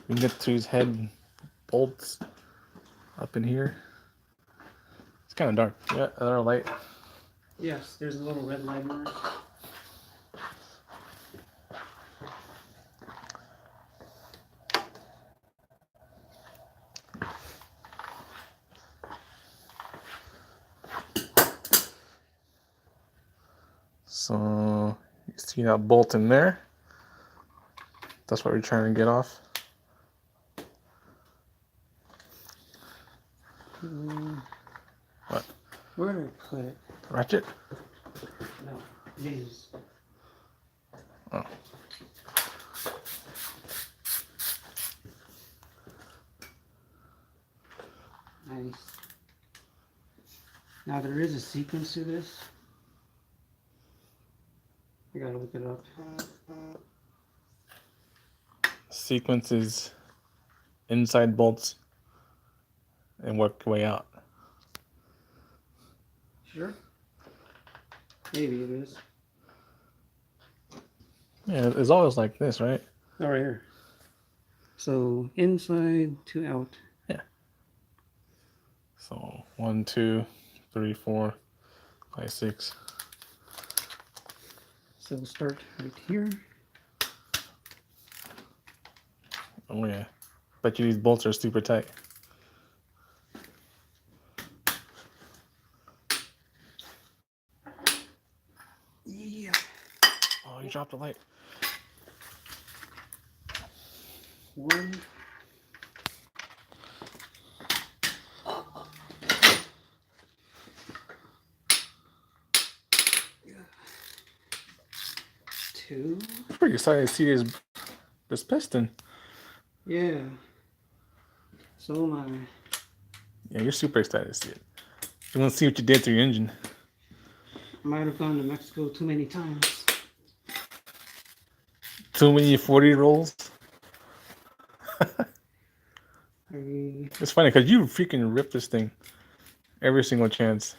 We We can get to these head bolts up in here. It's kind of dark. Yeah, another light. Yes, there's a little red light on it. So you see that bolt in there? That's what we're trying to get off. What? Where did I put it? Ratchet? No, these. Oh. Nice. Now there is a sequence to this. I gotta look it up. Sequence is inside bolts and work your way out. Sure? Maybe it is. Yeah, it's always like this, right? Oh, right here. So inside to out. Yeah. So 1, 2, 3, 4, 5, 6. So we'll start right here. Oh yeah. Bet you these bolts are super tight. Yeah. Oh, you dropped the light. 1. Two. I'm pretty excited to see this piston. Yeah. So am I. Yeah, you're super excited to see it. You want to see what you did to your engine. Might have gone to Mexico too many times. Too many 40 rolls. I It's funny because you freaking rip this thing every single chance.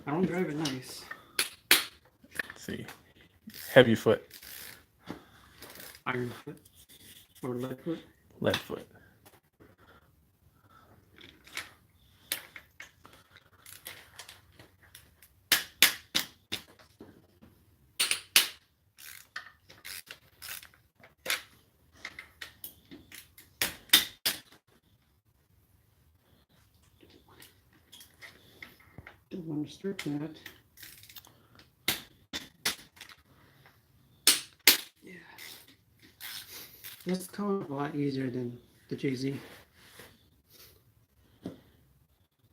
don't drive it nice. Let's see. Heavy foot. Iron foot. Or lead foot. Lead foot. Don't want to strip that. Yeah. It's coming up a lot easier than the JZ.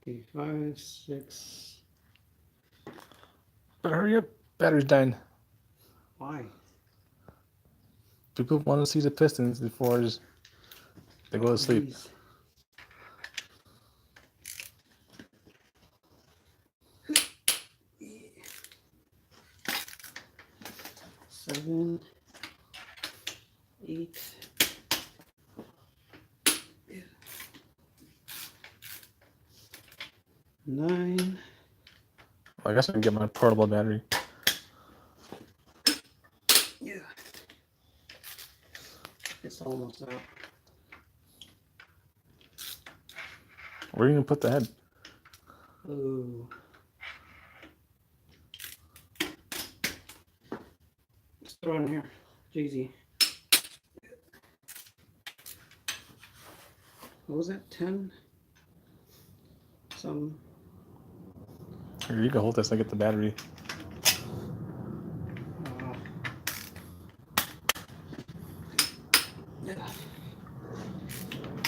Okay, 5, 6. But hurry up. Battery's dying. Why? People want to see the pistons before they go to sleep. These. Seven, 8. Yeah. 9. I guess I can get my portable battery. Yeah. It's almost out. Where are you going to put the head? Oh. Let's throw it in here. JZ. What was that? 10? Some. Here, you can hold this. I get the battery. Yeah.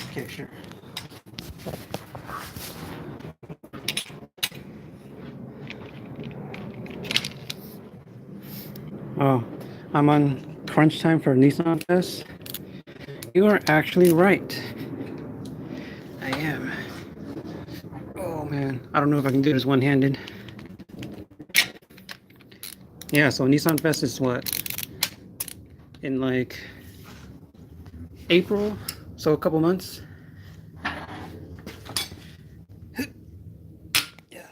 Okay, sure. Oh, I'm on crunch time for Nissan Fest. You are actually right. I am. Oh man, I don't know if I can do this one-handed. Yeah, so Nissan Fest is what? In like April, so a couple months. Yeah.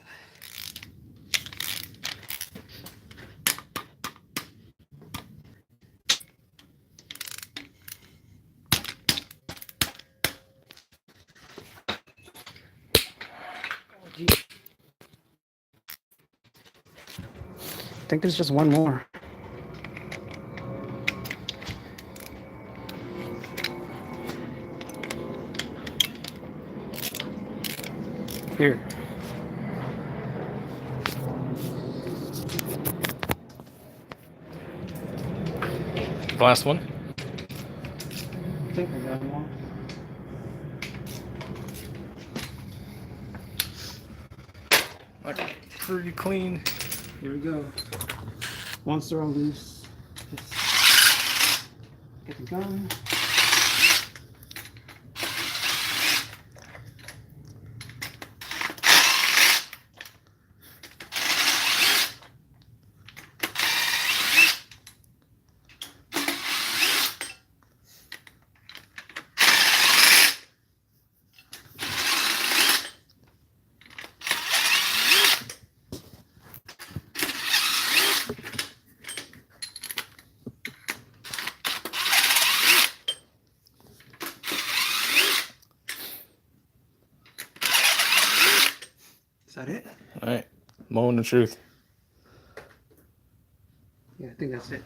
I think there's just one more. Here. The last one. I think I got one. Like pretty clean. Here we go. Once they're all loose, just get the gun. Is that it? All right, moment of truth. Yeah, I think that's it.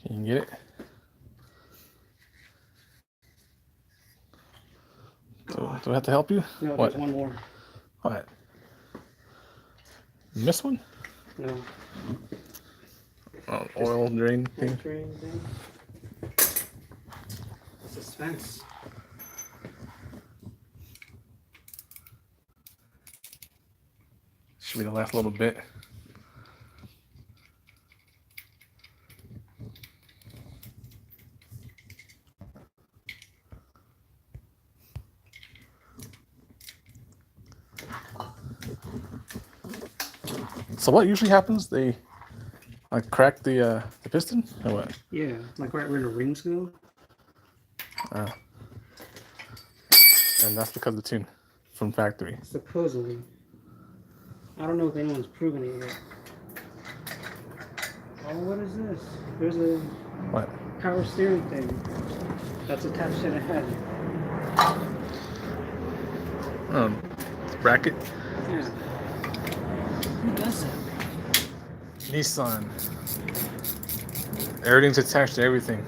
Can you get it? Do I have to help you? No, What? there's one more. What? You missed one? No. Oh, oil drain thing. Drain thing. Suspense. Should be the last little bit. So what usually happens? They like crack the piston or what? Yeah, like right where the rings go. And that's because of the tune from factory. Supposedly. I don't know if anyone's proven it yet. Oh, what is this? There's a What? power steering thing that's attached to the head. Bracket. Yeah. Who does that? Nissan. Everything's attached to everything.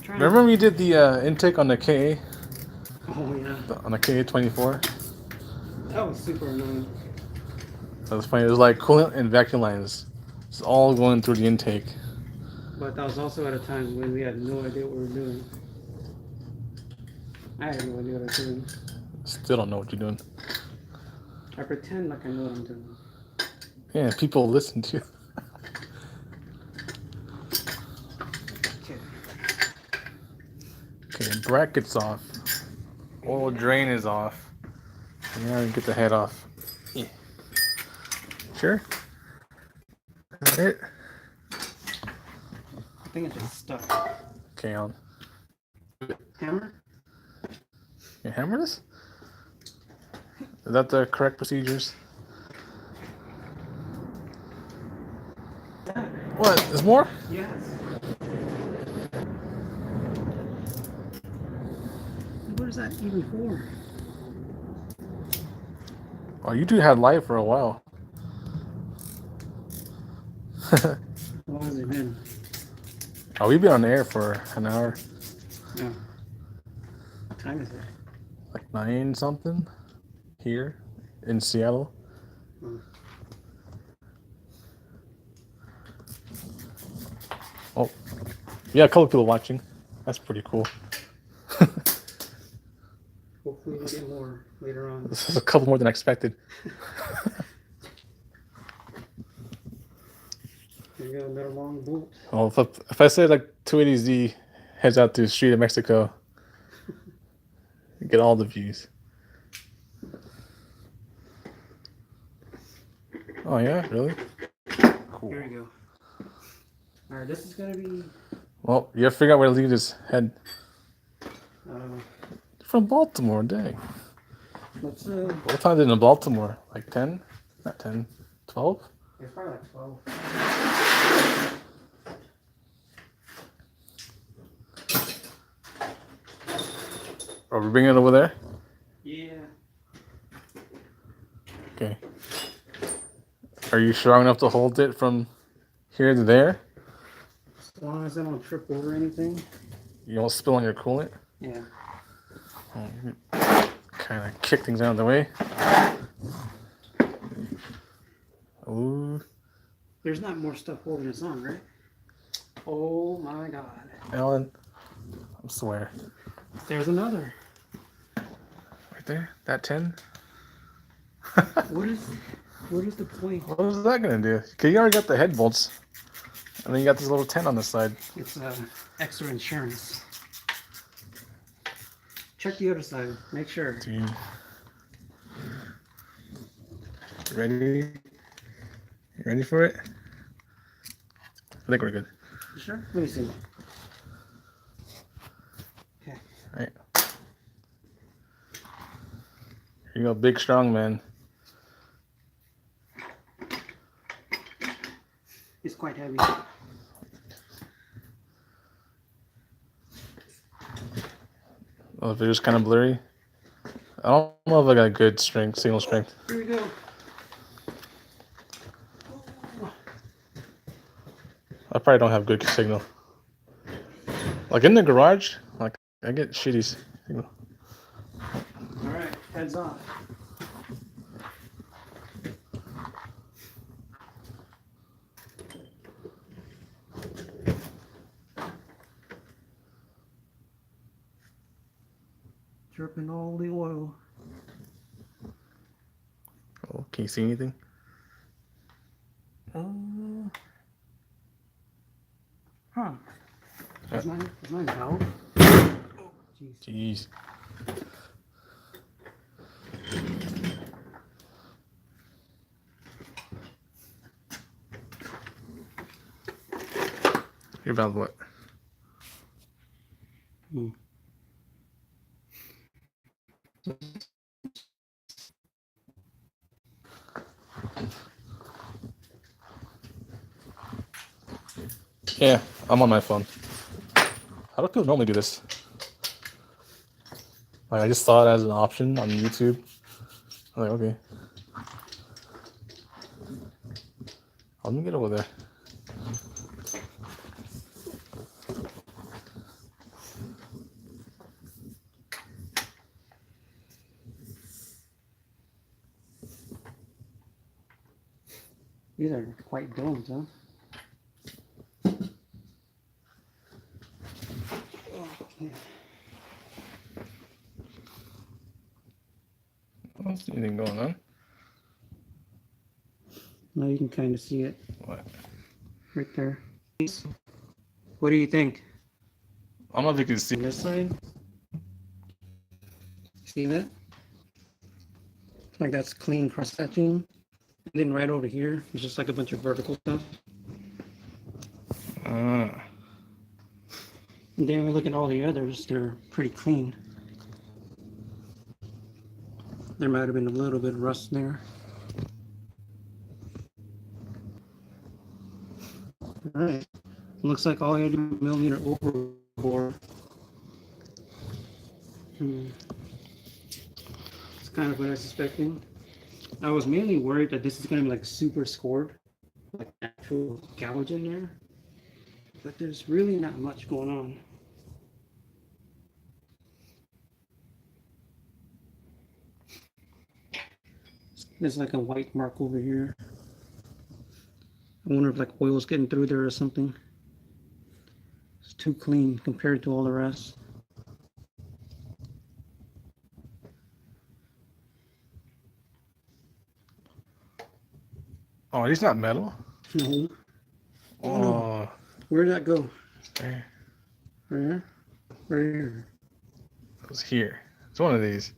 Remember when we did the intake on the KA? Oh yeah. On the KA-24? That was super annoying. That was funny. It was like coolant and vacuum lines. It's all going through the intake. But that was also at a time when we had no idea what we were doing. I had no idea what I was doing. Still don't know what you're doing. I pretend like I know what I'm doing. Yeah, people listen to you. Okay, bracket's off. Oil drain is off. And now you get the head off. Yeah. Sure? Is that it? I think it's just stuck. Okay, on. Hammer? You hammer this? Is that the correct procedures? What? There's more? Yes. What is that even for? Oh, you two had live for a while. How long has it been? Oh, we've been on the air for an hour. Yeah. What time is it? Like 9 something here in Seattle. Oh, yeah, a couple people watching. That's pretty cool. Hopefully we get more later on. This is a couple more than I expected. We got another long bolt. Oh, if I say like 280Z heads out to the street of Mexico, you get all the views. Oh yeah, really? Cool. Here we go. Alright, this is gonna be Well, you have to figure out where to leave this head. uh, From Baltimore, dang. let's What time is it in Baltimore? Like 10? Not 10. 12? it's probably like 12. Are we bringing it over there? Are you strong enough to hold it from here to there? As long as I don't trip over anything. You won't spill on your coolant? Yeah. Kind of kick things out of the way. Ooh. There's not more stuff holding this on, right? Oh my god. Alan, I swear. There's another. Right there? That 10? What is the point? What is that going to do? Because you already got the head bolts. And then you got this little 10 on the side. It's extra insurance. Check the other side. Make sure. Dude. Ready? You ready for it? I think we're good. You sure? Let me see. Okay. All right. Here you go, big strong man. It's quite heavy. Oh, the video's kind of blurry. I don't know if I got good strength, signal strength. Here we go. I probably don't have good signal. Like in the garage, like I get shitty signal. All right, heads off. Dripping all the oil. Oh, can you see anything? Huh. Is mine valve? Oh, Jeez. Your valve what? Yeah, I'm on my phone. How do people normally do this? Like I just saw it as an option on YouTube. I'm like, okay. Let me get over there. These are quite domes, huh? Okay. I don't see anything going on. Now you can kind of see it. What? Right there. What do you think? I don't know if you can see. On this side? See that? Like that's clean cross-hatching. And then right over here, it's just like a bunch of vertical stuff. And then we look at all the others, they're pretty clean. There might have been a little bit of rust there. Alright. Looks like all 80mm overbore. It's kind of what I was suspecting. I was mainly worried that this is going to be like super scored, like actual gouge in there. But there's really not much going on. There's like a white mark over here. I wonder if like oil's getting through there or something. It's too clean compared to all the rest. Oh, he's not metal. No. Oh, No. Where'd that go? there. Where? Right here. It was here. It's one of these.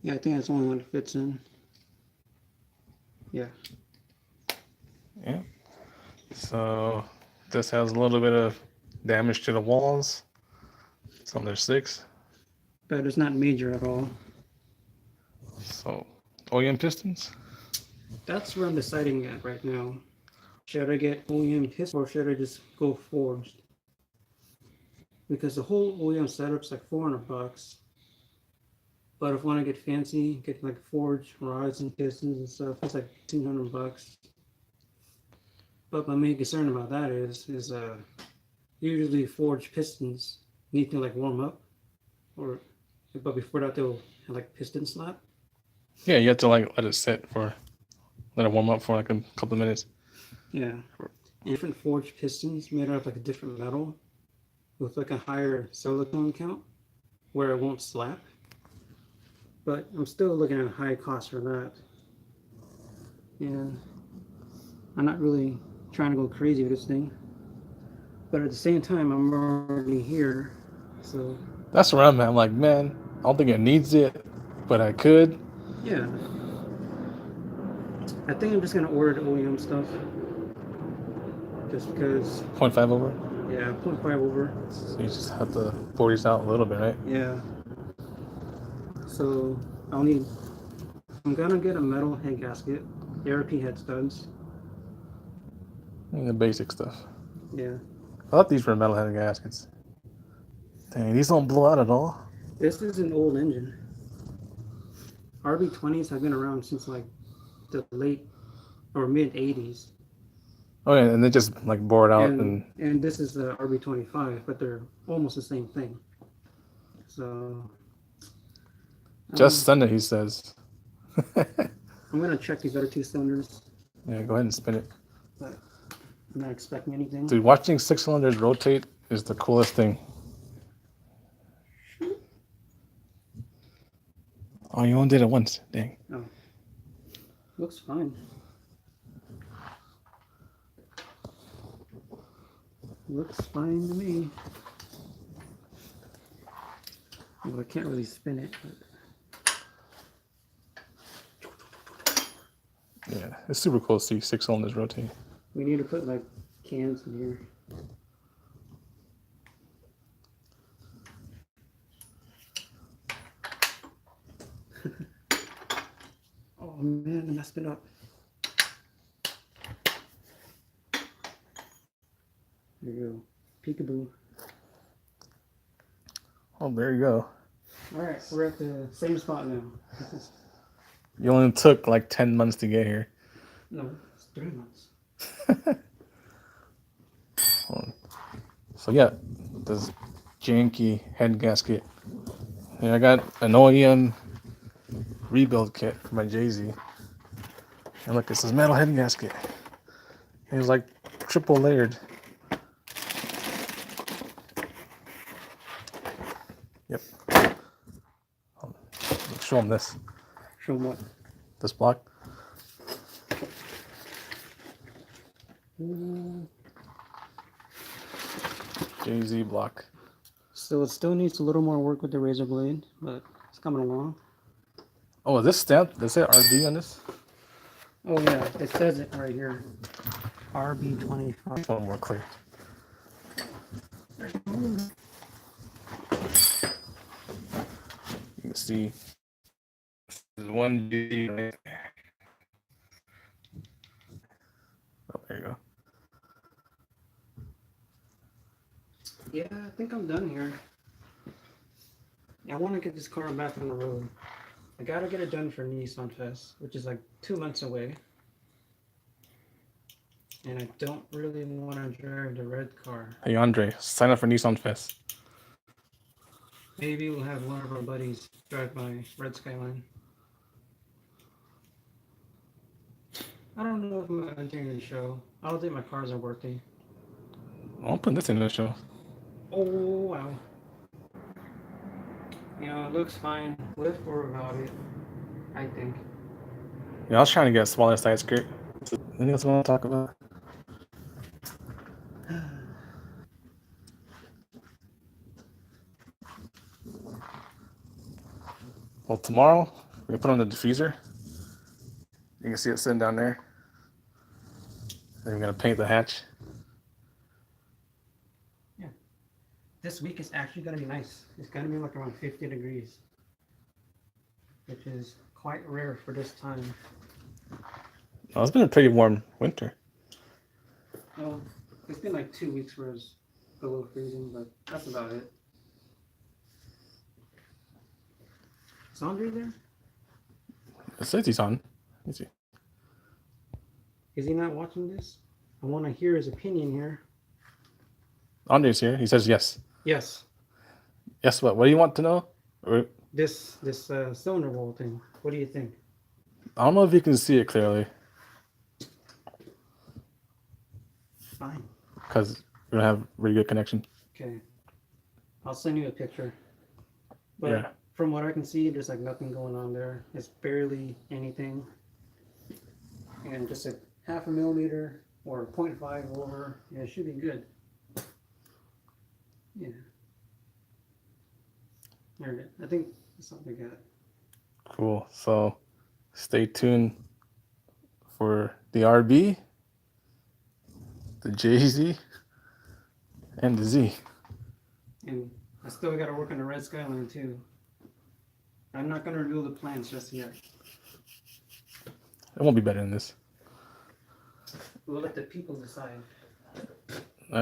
Yeah, I think that's the only one that fits in. Yeah. Yeah. So this has a little bit of damage to the walls. It's on their 6. But it's not major at all. So OEM pistons. That's where I'm deciding at right now. Should I get OEM pistons or should I just go forged? Because the whole OEM setup's like $400. But if you want to get fancy, get like forged rods and pistons and stuff, it's like $200. But my main concern about that is usually forged pistons need to like warm up, or but before that they'll have like piston slap. Yeah, you have to like let it warm up for like a couple of minutes. Yeah, different forged pistons made out of like a different metal with like a higher silicone count where it won't slap. But I'm still looking at a high cost for that. And I'm not really trying to go crazy with this thing. But at the same time, I'm already here. So That's where I'm at. I'm like, man, I don't think it needs it, but I could. yeah, I think I'm just gonna order the OEM stuff. Just because, 0.5 over. yeah, 0.5 over. So you just have to pour these out a little bit, right? Yeah. So I'm gonna get a metal head gasket, ARP head studs. And the basic stuff. Yeah. I thought these were metal headed gaskets. Dang, these don't blow out at all. This is an old engine. RB20s have been around since like the late or mid 80s. Oh yeah, and they just like bore it out and this is the RB25, but they're almost the same thing. So just Sunday, he says. I'm gonna check these other two cylinders. Yeah, go ahead and spin it. But I'm not expecting anything. Dude, watching 6 cylinders rotate is the coolest thing. Oh, you only did it once. Dang. Oh. Looks fine. Looks fine to me. Well, I can't really spin it. But... Yeah, it's super cool to see 6 cylinders rotate. We need to put like cans in here. Oh man, I messed it up. There you go. Peekaboo. Oh, there you go. Alright, we're at the same spot now. You only took like 10 months to get here. No, it's 3 months. So yeah, this janky head gasket. And I got an OEM rebuild kit for my Jay-Z. And look, it's this metal head gasket. It was like triple layered. Yep. Show them this. Show them what? This block. Jay-Z block. So it still needs a little more work with the razor blade, but it's coming along. Oh, is this stamped? Does it say RB on this? Oh yeah, it says it right here. RB25. One more clear. You can see there's one G right there. Oh, there you go. Yeah, I think I'm done here. I want to get this car back on the road. I gotta get it done for Nissan Fest, which is like 2 months away. And I don't really want to drive the red car. Hey, Andre, sign up for Nissan Fest. Maybe we'll have one of our buddies drive my red Skyline. I don't know if I'm entering the show. I don't think my cars are working. I'll put this in the show. Oh, wow. You know, it looks fine with or without it, I think. Yeah, I was trying to get a smaller side skirt. Anything else you want to talk about? Well, tomorrow, we're going to put on the diffuser. You can see it sitting down there. And we're going to paint the hatch. Yeah. This week is actually going to be nice. It's going to be like around 50 degrees, which is quite rare for this time. Oh, it's been a pretty warm winter. Well, it's been like 2 weeks where it's below freezing, but that's about it. Is Andre there? It says he's on. Let me see. Is he not watching this? I want to hear his opinion here. Andre's here. He says yes. Yes. Yes, what? What do you want to know? Or, This cylinder wall thing. What do you think? I don't know if you can see it clearly Fine. because we don't have really good connection. Okay. I'll send you a picture. But Yeah. from what I can see, there's like nothing going on there. It's barely anything. And just a 0.5 millimeter or 0.5 over. Yeah, it should be good. Yeah. There it is. I think that's something we got. Cool. So stay tuned for the RB, the JZ, and the Z. And I still got to work on the red skyline too. I'm not going to reveal the plans just yet. It won't be better than this. We'll let the people decide.